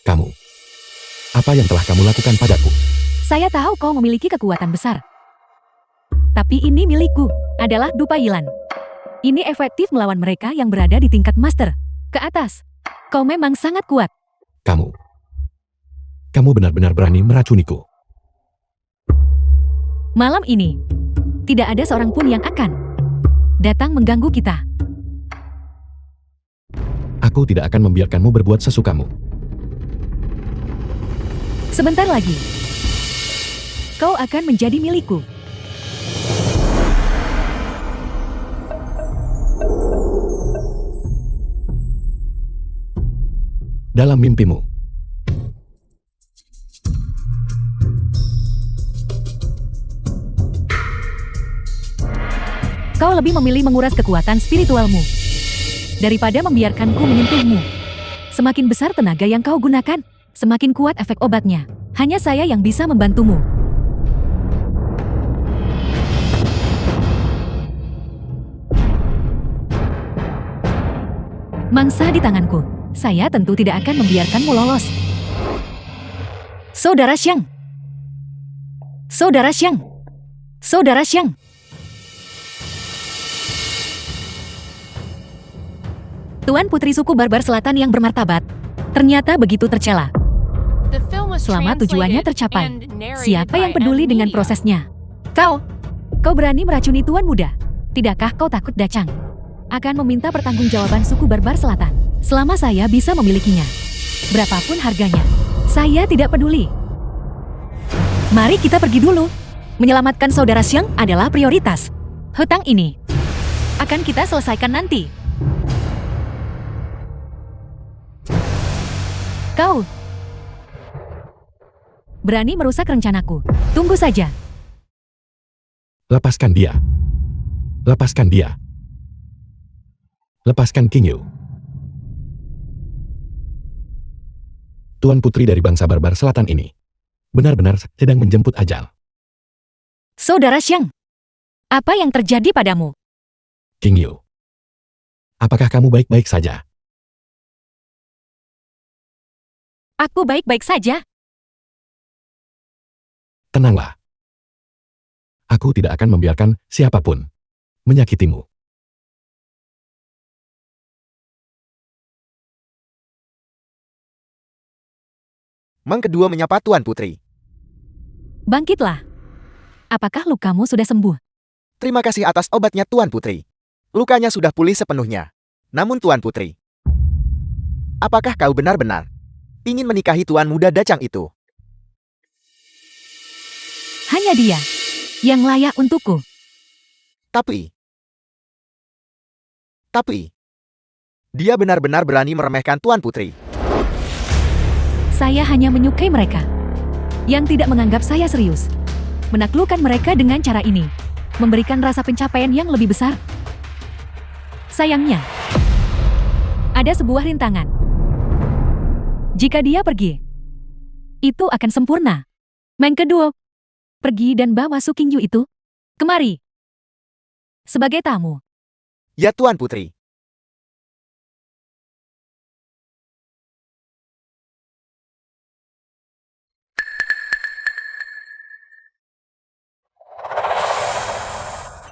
Kamu. Apa yang telah kamu lakukan padaku? Saya tahu kau memiliki kekuatan besar. Tapi ini milikku, adalah dupa Yilan. Ini efektif melawan mereka yang berada di tingkat master. Ke atas. Kau memang sangat kuat. Kamu benar-benar berani meracuniku. Malam ini, tidak ada seorang pun yang akan datang mengganggu kita. Aku tidak akan membiarkanmu berbuat sesukamu. Sebentar lagi, kau akan menjadi milikku. Dalam mimpimu. Kau lebih memilih menguras kekuatan spiritualmu daripada membiarkanku menyentuhmu. Semakin besar tenaga yang kau gunakan, semakin kuat efek obatnya. Hanya saya yang bisa membantumu. Mangsa di tanganku. Saya tentu tidak akan membiarkanmu lolos. Saudara Xiang. Saudara Xiang. Saudara Xiang. Tuan Putri suku Barbar Selatan yang bermartabat ternyata begitu tercela. The film was Selama tujuannya translated tercapai, and narrated siapa yang by peduli dengan M-Media. prosesnya? Kau berani meracuni Tuan Muda? Tidakkah kau takut Dacang akan meminta pertanggungjawaban suku Barbar Selatan selama saya bisa memilikinya? Berapapun harganya, saya tidak peduli. Mari kita pergi dulu. Menyelamatkan saudara Xiang adalah prioritas. Hutang ini akan kita selesaikan nanti. Kau berani merusak rencanaku. Tunggu saja. Lepaskan dia. Lepaskan dia. Lepaskan King Yu. Tuan Putri dari bangsa Barbar Selatan ini benar-benar sedang menjemput ajal. Saudara Xiang, apa yang terjadi padamu? King Yu, apakah kamu baik-baik saja? Aku baik-baik saja. Tenanglah. Aku tidak akan membiarkan siapapun menyakitimu. Mang kedua menyapa Tuan Putri. Bangkitlah. Apakah lukamu sudah sembuh? Terima kasih atas obatnya Tuan Putri. Lukanya sudah pulih sepenuhnya. Namun Tuan Putri, apakah kau benar-benar ingin menikahi Tuan Muda Dacang itu? Hanya dia yang layak untukku. Tapi, dia benar-benar berani meremehkan Tuan Putri. Saya hanya menyukai mereka yang tidak menganggap saya serius. Menaklukkan mereka dengan cara ini memberikan rasa pencapaian yang lebih besar. Sayangnya, ada sebuah rintangan. Jika dia pergi, itu akan sempurna. Meng kedua, pergi dan bawa Su King Yu itu kemari sebagai tamu. Ya Tuan Putri.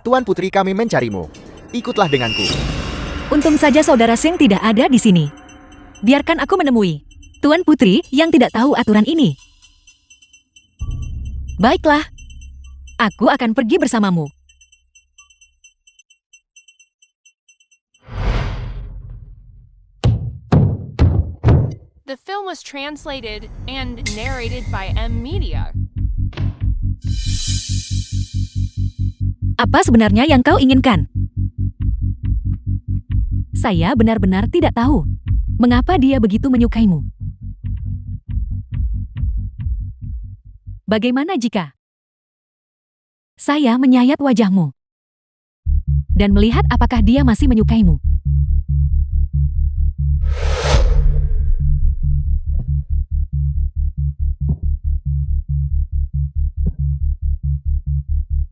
Tuan Putri, kami mencarimu. Ikutlah denganku. Untung saja saudara Seng tidak ada di sini. Biarkan aku menemui Tuan Putri yang tidak tahu aturan ini. Baiklah, aku akan pergi bersamamu. The film was translated and narrated by M-Media. Apa sebenarnya yang kau inginkan? Saya benar-benar tidak tahu mengapa dia begitu menyukaimu. Bagaimana jika saya menyayat wajahmu dan melihat apakah dia masih menyukaimu?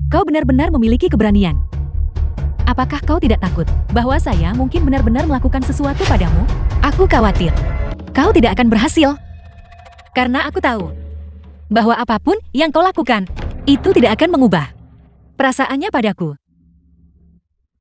Kau benar-benar memiliki keberanian. Apakah kau tidak takut bahwa saya mungkin benar-benar melakukan sesuatu padamu? Aku khawatir kau tidak akan berhasil. Karena aku tahu bahwa apapun yang kau lakukan, itu tidak akan mengubah perasaannya padaku.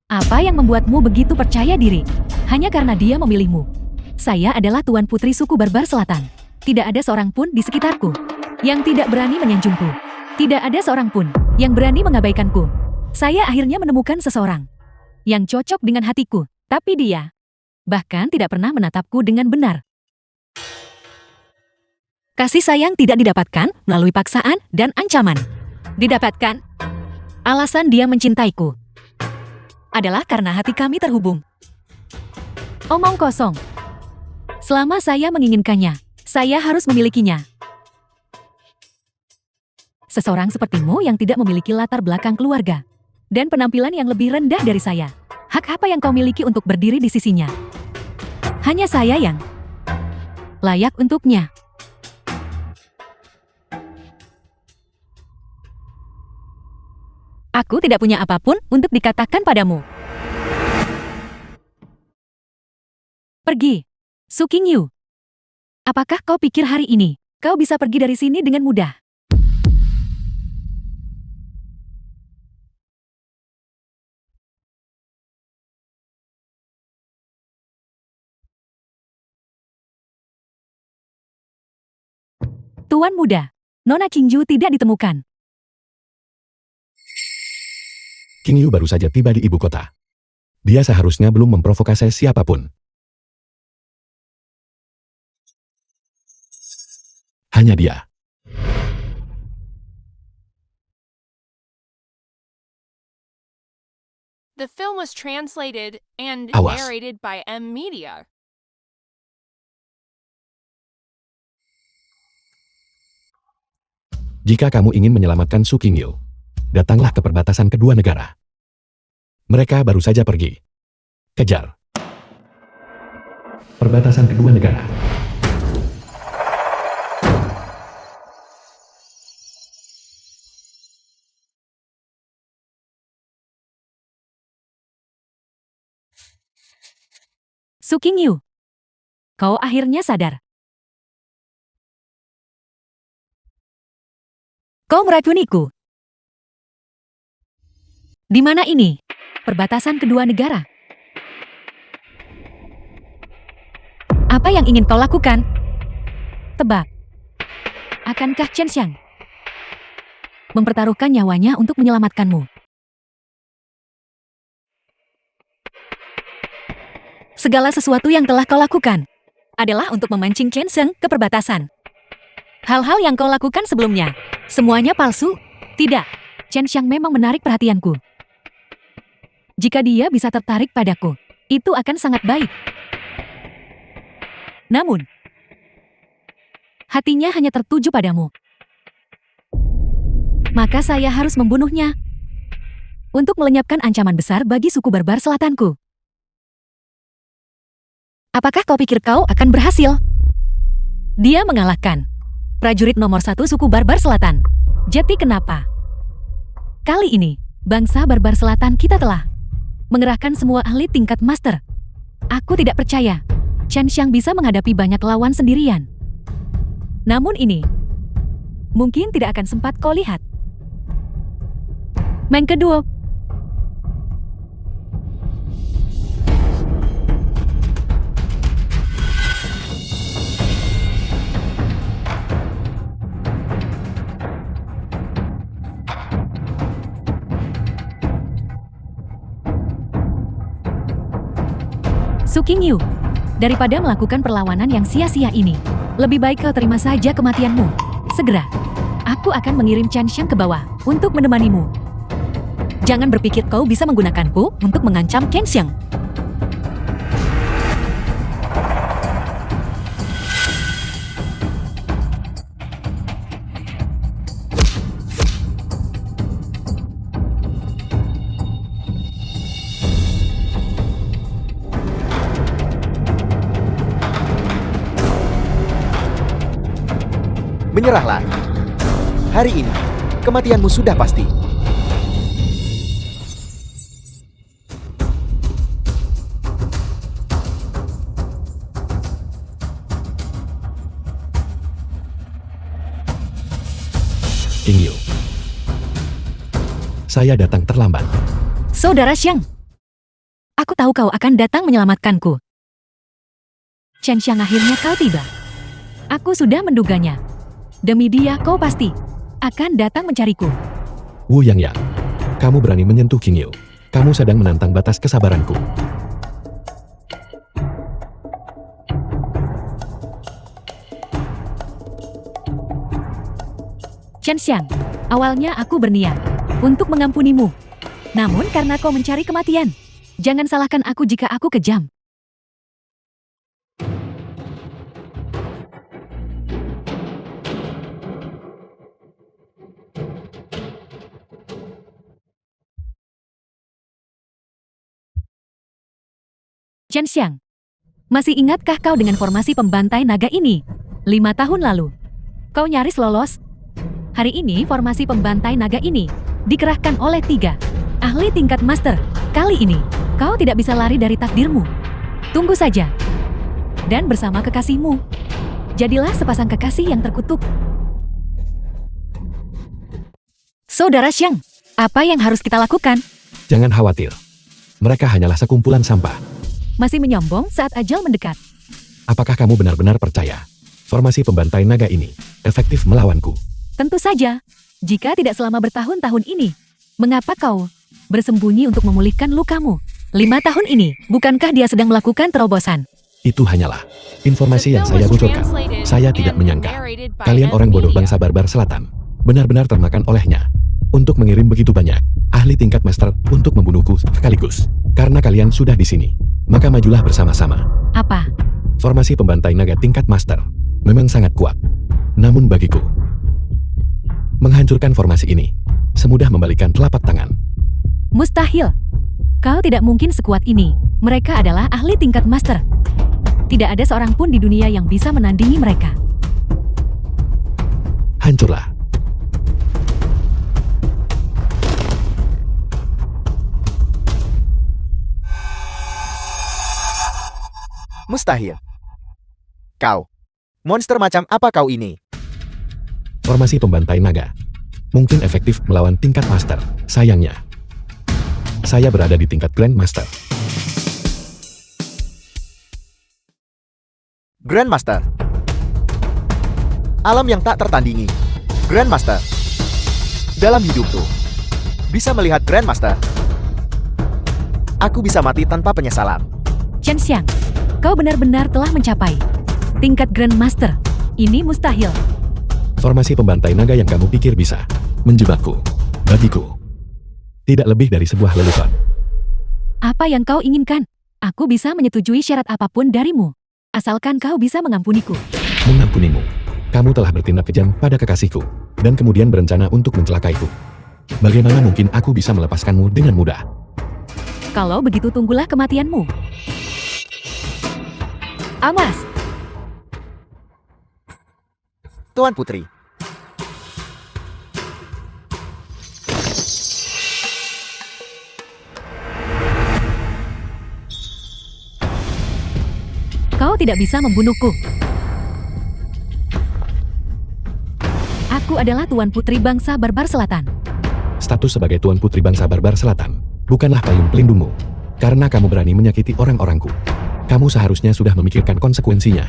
Apa yang membuatmu begitu percaya diri? Hanya karena dia memilihmu. Saya adalah Tuan Putri suku Barbar Selatan. Tidak ada seorang pun di sekitarku yang tidak berani menyanjungku. Tidak ada seorang pun yang berani mengabaikanku. Saya akhirnya menemukan seseorang yang cocok dengan hatiku, tapi dia bahkan tidak pernah menatapku dengan benar. Kasih sayang tidak didapatkan melalui paksaan dan ancaman. Didapatkan. Alasan dia mencintaiku adalah karena hati kami terhubung. Omong kosong. Selama saya menginginkannya, saya harus memilikinya. Seseorang sepertimu yang tidak memiliki latar belakang keluarga, dan penampilan yang lebih rendah dari saya. Hak apa yang kau miliki untuk berdiri di sisinya? Hanya saya yang layak untuknya. Aku tidak punya apapun untuk dikatakan padamu. Pergi, Su Qingyu. Apakah kau pikir hari ini kau bisa pergi dari sini dengan mudah? Tuan muda, Nona Qingyu tidak ditemukan. Qingyu baru saja tiba di ibu kota. Dia seharusnya belum memprovokasi siapapun. Hanya dia. The film was translated and Awas. narrated by M Media. Jika kamu ingin menyelamatkan Su Qingyu, datanglah ke perbatasan kedua negara. Mereka baru saja pergi. Kejar. Perbatasan kedua negara. Su Qingyu, kau akhirnya sadar. Kau meracuniku. Di mana ini? Perbatasan kedua negara. Apa yang ingin kau lakukan? Tebak. Akankah Chen Xiang mempertaruhkan nyawanya untuk menyelamatkanmu? Segala sesuatu yang telah kau lakukan adalah untuk memancing Chen Xiang ke perbatasan. Hal-hal yang kau lakukan sebelumnya, semuanya palsu? Tidak, Chen Xiang memang menarik perhatianku. Jika dia bisa tertarik padaku, itu akan sangat baik. Namun, hatinya hanya tertuju padamu. Maka saya harus membunuhnya untuk melenyapkan ancaman besar bagi suku barbar selatanku. Apakah kau pikir kau akan berhasil? Dia mengalahkan prajurit nomor 1 suku barbar selatan. Jadi kenapa? Kali ini, bangsa barbar selatan kita telah mengerahkan semua ahli tingkat master. Aku tidak percaya Chen Xiang bisa menghadapi banyak lawan sendirian. Namun ini mungkin tidak akan sempat kau lihat. Main kedua. Su Qingyu, daripada melakukan perlawanan yang sia-sia ini, lebih baik kau terima saja kematianmu. Segera, aku akan mengirim Chen Xiang ke bawah untuk menemanimu. Jangan berpikir kau bisa menggunakanku untuk mengancam Chen Xiang. Menyerahlah. Hari ini, kematianmu sudah pasti. Qingyu. Saya datang terlambat. Saudara Xiang, aku tahu kau akan datang menyelamatkanku. Chen Xiang, akhirnya kau tiba. Aku sudah menduganya. Demi dia kau pasti akan datang mencariku. Wu Yangyang, kamu berani menyentuh Qingyu. Kamu sedang menantang batas kesabaranku. Chen Xiang, awalnya aku berniat untuk mengampunimu. Namun karena kau mencari kematian, jangan salahkan aku jika aku kejam. Chen Xiang, masih ingatkah kau dengan formasi pembantai naga ini? 5 tahun lalu, kau nyaris lolos. Hari ini formasi pembantai naga ini dikerahkan oleh 3 ahli tingkat master. Kali ini, kau tidak bisa lari dari takdirmu. Tunggu saja. Dan bersama kekasihmu, jadilah sepasang kekasih yang terkutuk. Saudara Xiang, apa yang harus kita lakukan? Jangan khawatir. Mereka hanyalah sekumpulan sampah. Masih menyombong saat ajal mendekat. Apakah kamu benar-benar percaya formasi pembantai naga ini efektif melawanku? Tentu saja. Jika tidak selama bertahun-tahun ini, mengapa kau bersembunyi untuk memulihkan lukamu? 5 tahun ini, bukankah dia sedang melakukan terobosan? Itu hanyalah informasi yang The film saya was bocorkan. translated Saya tidak and menyangka narrated by kalian M orang bodoh Media. bangsa barbar selatan benar-benar termakan olehnya untuk mengirim begitu banyak ahli tingkat master untuk membunuhku sekaligus. Karena kalian sudah di sini, maka majulah bersama-sama. Apa? Formasi pembantai naga tingkat master memang sangat kuat. Namun bagiku, menghancurkan formasi ini semudah membalikan telapak tangan. Mustahil. Kau tidak mungkin sekuat ini. Mereka adalah ahli tingkat master. Tidak ada seorang pun di dunia yang bisa menandingi mereka. Hancurlah. Mustahil. Kau. Monster macam apa kau ini? Formasi pembantai naga mungkin efektif melawan tingkat master. Sayangnya, saya berada di tingkat Grand Master. Grandmaster. Alam yang tak tertandingi. Grandmaster. Dalam hidupku, bisa melihat Grandmaster. Aku bisa mati tanpa penyesalan. Chen Xiang, kau benar-benar telah mencapai tingkat Grand Master. Ini mustahil. Formasi pembantai naga yang kamu pikir bisa menjebakku, bagiku, tidak lebih dari sebuah lelucon. Apa yang kau inginkan? Aku bisa menyetujui syarat apapun darimu. Asalkan kau bisa mengampuniku. Mengampunimu. Kamu telah bertindak kejam pada kekasihku, dan kemudian berencana untuk mencelakaiku. Bagaimana mungkin aku bisa melepaskanmu dengan mudah? Kalau begitu tunggulah kematianmu. Awas! Tuan Putri. Kau tidak bisa membunuhku. Aku adalah Tuan Putri Bangsa Barbar Selatan. Status sebagai Tuan Putri Bangsa Barbar Selatan bukanlah payung pelindungmu. Karena kamu berani menyakiti orang-orangku. Kamu seharusnya sudah memikirkan konsekuensinya.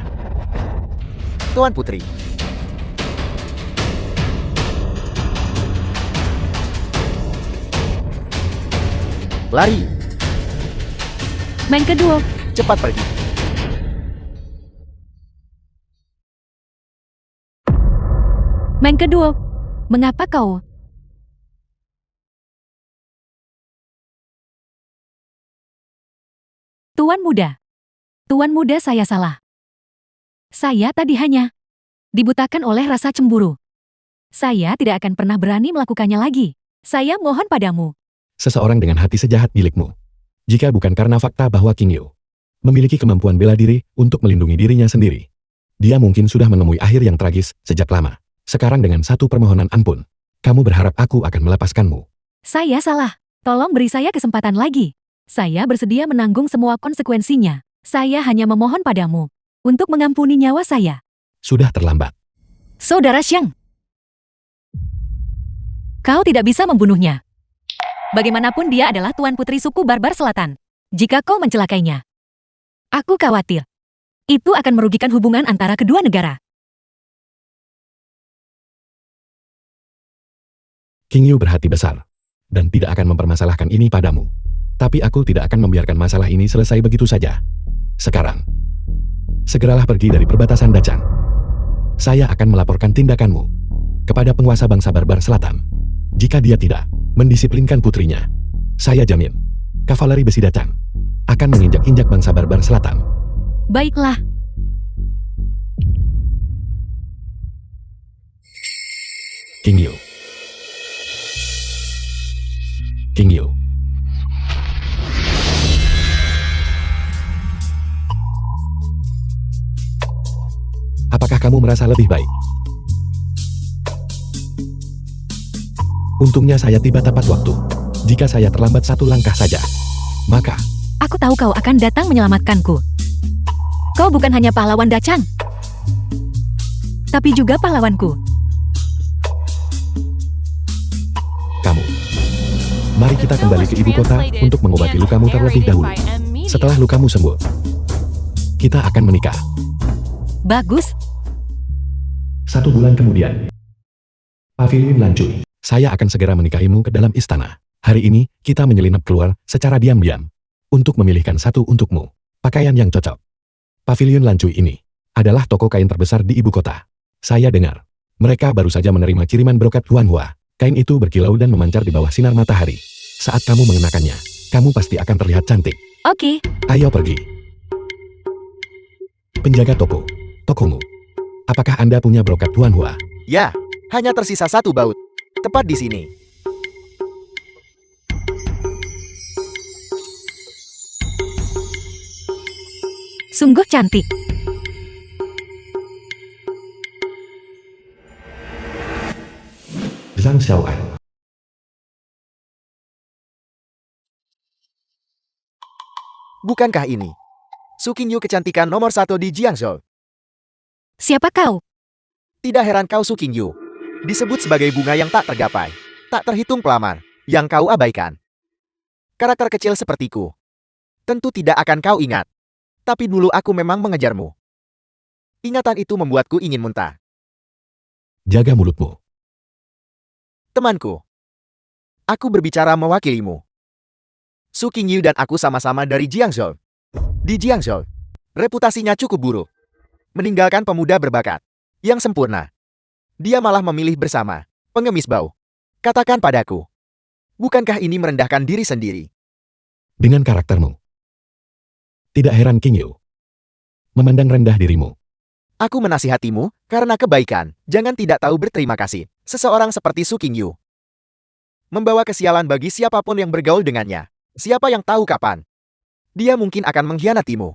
Tuan Putri. Lari. Main kedua. Cepat pergi. Main kedua. Mengapa kau? Tuan muda. Tuan muda, saya salah. Saya tadi hanya dibutakan oleh rasa cemburu. Saya tidak akan pernah berani melakukannya lagi. Saya mohon padamu. Seseorang dengan hati sejahat milikmu. Jika bukan karena fakta bahwa King Yu memiliki kemampuan bela diri untuk melindungi dirinya sendiri, dia mungkin sudah menemui akhir yang tragis sejak lama. Sekarang dengan satu permohonan ampun, kamu berharap aku akan melepaskanmu. Saya salah. Tolong beri saya kesempatan lagi. Saya bersedia menanggung semua konsekuensinya. Saya hanya memohon padamu untuk mengampuni nyawa saya. Sudah terlambat. Saudara Xiang, kau tidak bisa membunuhnya. Bagaimanapun dia adalah Tuan Putri suku Barbar Selatan. Jika kau mencelakainya, aku khawatir itu akan merugikan hubungan antara kedua negara. King Yu berhati besar dan tidak akan mempermasalahkan ini padamu. Tapi aku tidak akan membiarkan masalah ini selesai begitu saja. Sekarang, segeralah pergi dari perbatasan Dacang. Saya akan melaporkan tindakanmu kepada penguasa bangsa Barbar Selatan. Jika dia tidak mendisiplinkan putrinya, saya jamin kavaleri besi Dacang akan menginjak-injak bangsa Barbar Selatan. Baiklah. King Yu. King Yu. kamu merasa lebih baik. Untungnya saya tiba tepat waktu. Jika saya terlambat satu langkah saja, maka Aku tahu kau akan datang menyelamatkanku. Kau bukan hanya pahlawan Dachang, tapi juga pahlawanku. kamu. Mari kita kembali ke ibu kota untuk mengobati lukamu terlebih dahulu. Setelah lukamu sembuh, kita akan menikah. Bagus. 1 bulan kemudian. Pavilion Lancui. Saya akan segera menikahimu ke dalam istana. Hari ini, kita menyelinap keluar secara diam-diam untuk memilihkan satu untukmu. Pakaian yang cocok. Pavilion Lancui ini adalah toko kain terbesar di ibu kota. Saya dengar, mereka baru saja menerima kiriman brokat Huanhua. Kain itu berkilau dan memancar di bawah sinar matahari. Saat kamu mengenakannya, kamu pasti akan terlihat cantik. Oke. Ayo pergi. Penjaga toko. Tokomu. Apakah Anda punya brokat Huanhua? Ya, hanya tersisa 1 baut. Tepat di sini. Sungguh cantik. Zhang Xiaoan. Bukankah ini Su Qingyu kecantikan nomor 1 di Jiangzhou? Siapa kau? Tidak heran kau Su Qingyu disebut sebagai bunga yang tak tergapai, tak terhitung pelamar, yang kau abaikan. Karakter kecil sepertiku tentu tidak akan kau ingat. Tapi dulu aku memang mengejarmu. Ingatan itu membuatku ingin muntah. Jaga mulutmu. Temanku, aku berbicara mewakilimu. Su Qingyu dan aku sama-sama dari Jiangzhou. Di Jiangzhou, reputasinya cukup buruk. Meninggalkan pemuda berbakat yang sempurna. Dia malah memilih bersama pengemis bau. Katakan padaku, bukankah ini merendahkan diri sendiri? Dengan karaktermu. Tidak heran Qingyu memandang rendah dirimu. Aku menasihatimu karena kebaikan. Jangan tidak tahu berterima kasih. Seseorang seperti Su Qingyu membawa kesialan bagi siapapun yang bergaul dengannya. Siapa yang tahu kapan dia mungkin akan mengkhianatimu.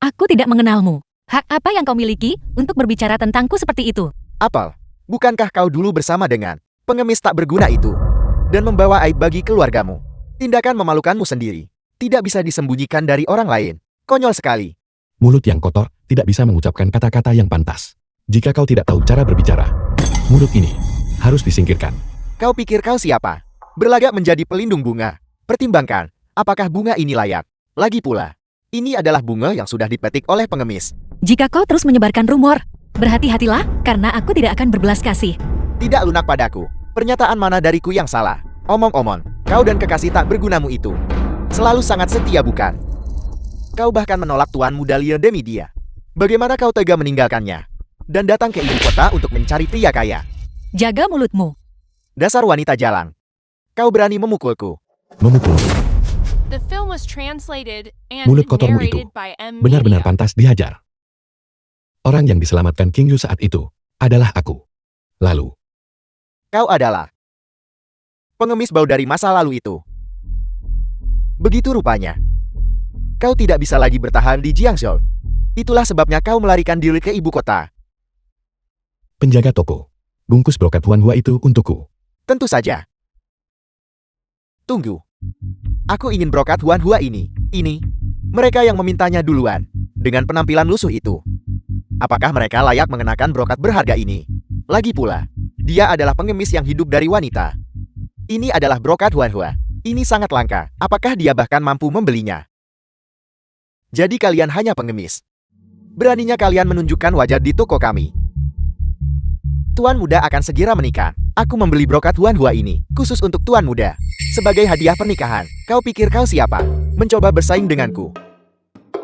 Aku tidak mengenalmu. Hak apa yang kau miliki untuk berbicara tentangku seperti itu? Apel, bukankah kau dulu bersama dengan pengemis tak berguna itu dan membawa aib bagi keluargamu? Tindakan memalukanmu sendiri tidak bisa disembunyikan dari orang lain. Konyol sekali. Mulut yang kotor tidak bisa mengucapkan kata-kata yang pantas. Jika kau tidak tahu cara berbicara, mulut ini harus disingkirkan. Kau pikir kau siapa? Berlagak menjadi pelindung bunga. Pertimbangkan, apakah bunga ini layak? Lagi pula, ini adalah bunga yang sudah dipetik oleh pengemis. Jika kau terus menyebarkan rumor, berhati-hatilah karena aku tidak akan berbelas kasih. Tidak lunak padaku. Pernyataan mana dariku yang salah? Omong-omong, kau dan kekasih tak bergunamu itu selalu sangat setia, bukan? Kau bahkan menolak Tuan Muda Lia demi dia. Bagaimana kau tega meninggalkannya dan datang ke ibu kota untuk mencari pria kaya? Jaga mulutmu. Dasar wanita jalang. Kau berani memukulku. Memukulmu. The film was translated and Mulut kotormu itu narrated by M. benar-benar Media. pantas dihajar. Orang yang diselamatkan Qingyu saat itu adalah aku. Lalu, Kau adalah pengemis bau dari masa lalu itu. Begitu rupanya. Kau tidak bisa lagi bertahan di Jiangzhou. Itulah sebabnya kau melarikan diri ke ibu kota. penjaga toko. Bungkus brokat Huanhua itu untukku. Tentu saja. Tunggu. Aku ingin brokat Huanhua ini. Ini. Mereka yang memintanya duluan. Dengan penampilan lusuh itu. Apakah mereka layak mengenakan brokat berharga ini? Lagi pula, dia adalah pengemis yang hidup dari wanita. Ini adalah brokat Huanhua. Ini sangat langka. Apakah dia bahkan mampu membelinya? Jadi kalian hanya pengemis. Beraninya kalian menunjukkan wajah di toko kami. Tuan Muda akan segera menikah. Aku membeli brokat Huanhua ini khusus untuk Tuan Muda. Sebagai hadiah pernikahan. Kau pikir kau siapa? Mencoba bersaing denganku.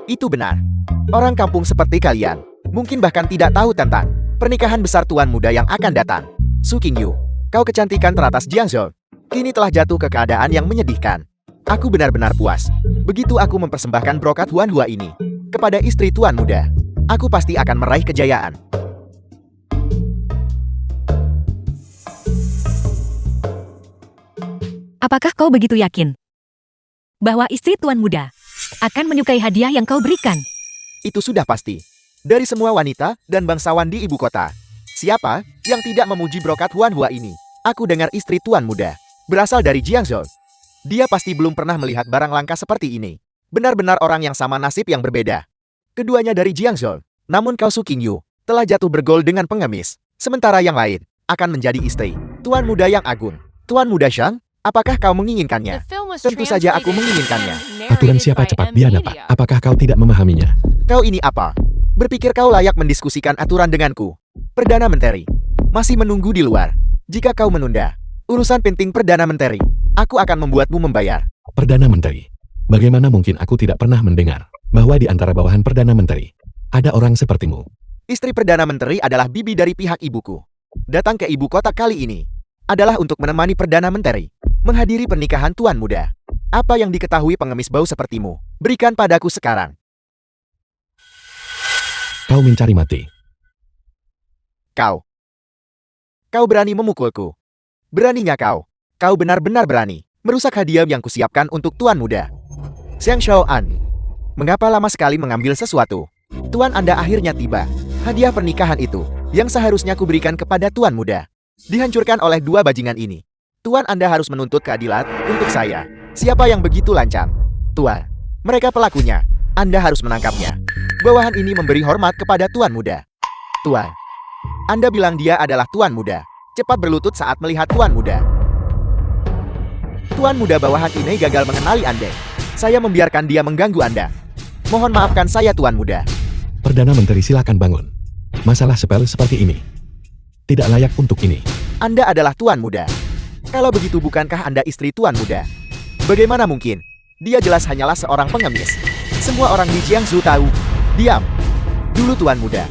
Itu benar. Orang kampung seperti kalian mungkin bahkan tidak tahu tentang pernikahan besar Tuan Muda yang akan datang. Su Qingyu, kau kecantikan teratas Jiangzhou kini telah jatuh ke keadaan yang menyedihkan. Aku benar-benar puas. Begitu aku mempersembahkan brokat Huanhua ini kepada istri Tuan Muda, aku pasti akan meraih kejayaan. Apakah kau begitu yakin bahwa istri Tuan Muda akan menyukai hadiah yang kau berikan? Itu sudah pasti. Dari semua wanita dan bangsawan di ibu kota, siapa yang tidak memuji brokat Huanhua ini? Aku dengar istri tuan muda berasal dari Jiangzhou. Dia pasti belum pernah melihat barang langka seperti ini. Benar-benar orang yang sama nasib yang berbeda. Keduanya dari Jiangzhou. Namun kau Su Qingyu telah jatuh bergol dengan pengemis. Sementara yang lain akan menjadi istri tuan muda yang agung. Tuan muda Shang, apakah kau menginginkannya? The film was Tentu saja aku translated menginginkannya. and Aturan narrated siapa by cepat M. dia dapat. Media. Apakah kau tidak memahaminya? Kau ini apa? Berpikir kau layak mendiskusikan aturan denganku? Perdana Menteri masih menunggu di luar. Jika kau menunda urusan penting Perdana Menteri, aku akan membuatmu membayar. Perdana Menteri. Bagaimana mungkin aku tidak pernah mendengar bahwa di antara bawahan Perdana Menteri ada orang sepertimu? Istri Perdana Menteri adalah bibi dari pihak ibuku. Datang ke ibu kota kali ini adalah untuk menemani Perdana Menteri menghadiri pernikahan tuan muda. Apa yang diketahui pengemis bau sepertimu? Berikan padaku sekarang. Kau mencari mati. Kau berani memukulku. Beraninya kau. Kau benar-benar berani merusak hadiah yang kusiapkan untuk tuan muda. Xiang Xiaoan, mengapa lama sekali mengambil sesuatu? Tuan Anda akhirnya tiba. Hadiah pernikahan itu yang seharusnya kuberikan kepada tuan muda dihancurkan oleh dua bajingan ini. Tuan Anda harus menuntut keadilan untuk saya. Siapa yang begitu lancang? Tuan, mereka pelakunya. Anda harus menangkapnya. Bawahan ini memberi hormat kepada tuan muda. Tuan, Anda bilang dia adalah tuan muda. Cepat berlutut saat melihat tuan muda. Tuan muda bawahan ini gagal mengenali Anda. Saya membiarkan dia mengganggu Anda. Mohon maafkan saya tuan muda. Perdana Menteri silakan bangun. Masalah sepele seperti ini tidak layak untuk ini. Anda adalah tuan muda. Kalau begitu bukankah Anda istri tuan muda? Bagaimana mungkin? Dia jelas hanyalah seorang pengemis. Semua orang di Jiangsu tahu. Diam. Dulu tuan muda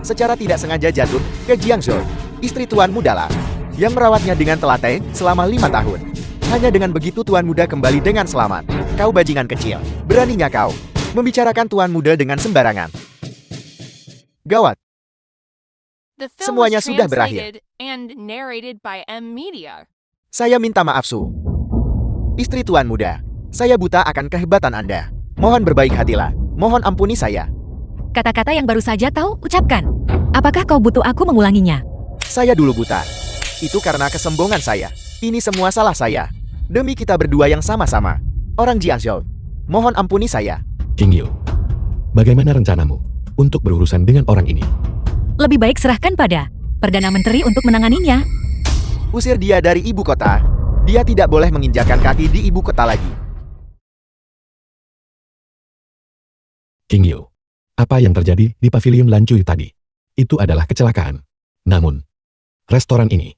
secara tidak sengaja jatuh ke Jiangsu. Istri tuan muda lah yang merawatnya dengan telaten selama 5 tahun. Hanya dengan begitu tuan muda kembali dengan selamat. Kau bajingan kecil. Beraninya kau membicarakan tuan muda dengan sembarangan. Gawat. The film Semuanya was sudah berakhir. translated and narrated by M. Media. Saya minta maaf Su. Istri tuan muda, saya buta akan kehebatan Anda. Mohon berbaik hatilah. Mohon ampuni saya. Kata-kata yang baru saja kau ucapkan. Apakah kau butuh aku mengulanginya? Saya dulu buta. Itu karena kesombongan saya. Ini semua salah saya. Demi kita berdua yang sama-sama. Orang Jiangzhou. Mohon ampuni saya. Qingyu, bagaimana rencanamu untuk berurusan dengan orang ini? Lebih baik serahkan pada Perdana Menteri untuk menanganinya. Usir dia dari ibu kota. Dia tidak boleh menginjakan kaki di ibu kota lagi. Qingyu, apa yang terjadi di pavilion Lancuy tadi? Itu adalah kecelakaan. Namun, restoran ini,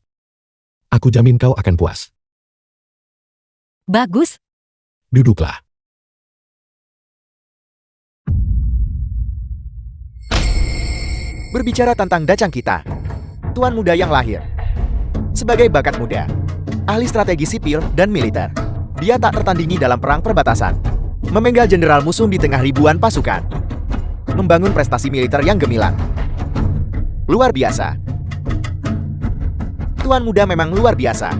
aku jamin kau akan puas. Bagus. Duduklah. Berbicara tentang dacang kita, tuan muda yang lahir sebagai bakat muda, ahli strategi sipil dan militer. Dia tak tertandingi dalam perang perbatasan, memenggal jenderal musuh di tengah ribuan pasukan, membangun prestasi militer yang gemilang. Luar biasa. Tuan muda memang luar biasa.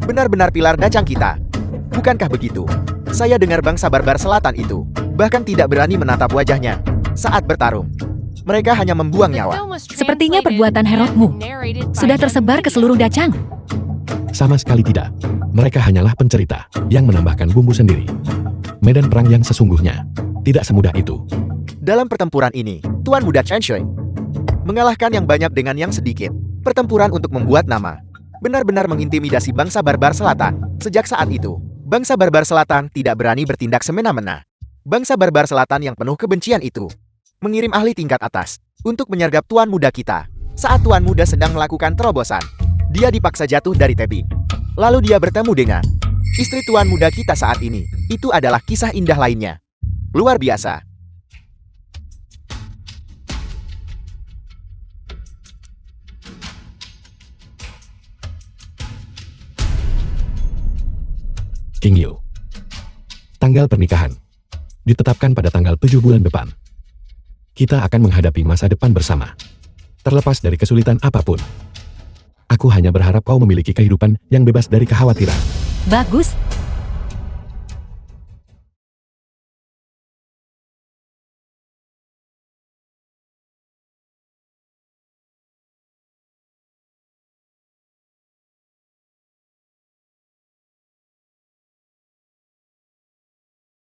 Benar-benar pilar dacang kita. Bukankah begitu? Saya dengar bangsa barbar selatan itu bahkan tidak berani menatap wajahnya saat bertarung. Mereka hanya membuang The nyawa. film was Sepertinya translated perbuatan and Herotmu narrated by sudah M. tersebar ke Media. seluruh Dacang. Sama sekali tidak. Mereka hanyalah pencerita yang menambahkan bumbu sendiri. Medan perang yang sesungguhnya tidak semudah itu. Dalam pertempuran ini, Tuan Muda Chen Shui mengalahkan yang banyak dengan yang sedikit. Pertempuran untuk membuat nama benar-benar mengintimidasi bangsa barbar selatan. Sejak saat itu, bangsa barbar selatan tidak berani bertindak semena-mena. Bangsa barbar selatan yang penuh kebencian itu mengirim ahli tingkat atas untuk menyergap Tuan Muda kita. Saat Tuan Muda sedang melakukan terobosan, dia dipaksa jatuh dari tebing. Lalu dia bertemu dengan istri Tuan Muda kita saat ini. Itu adalah kisah indah lainnya. Luar biasa. Qingyu. Tanggal pernikahan ditetapkan pada tanggal 7 bulan depan. Kita akan menghadapi masa depan bersama. Terlepas dari kesulitan apapun. Aku hanya berharap kau memiliki kehidupan yang bebas dari kekhawatiran. Bagus.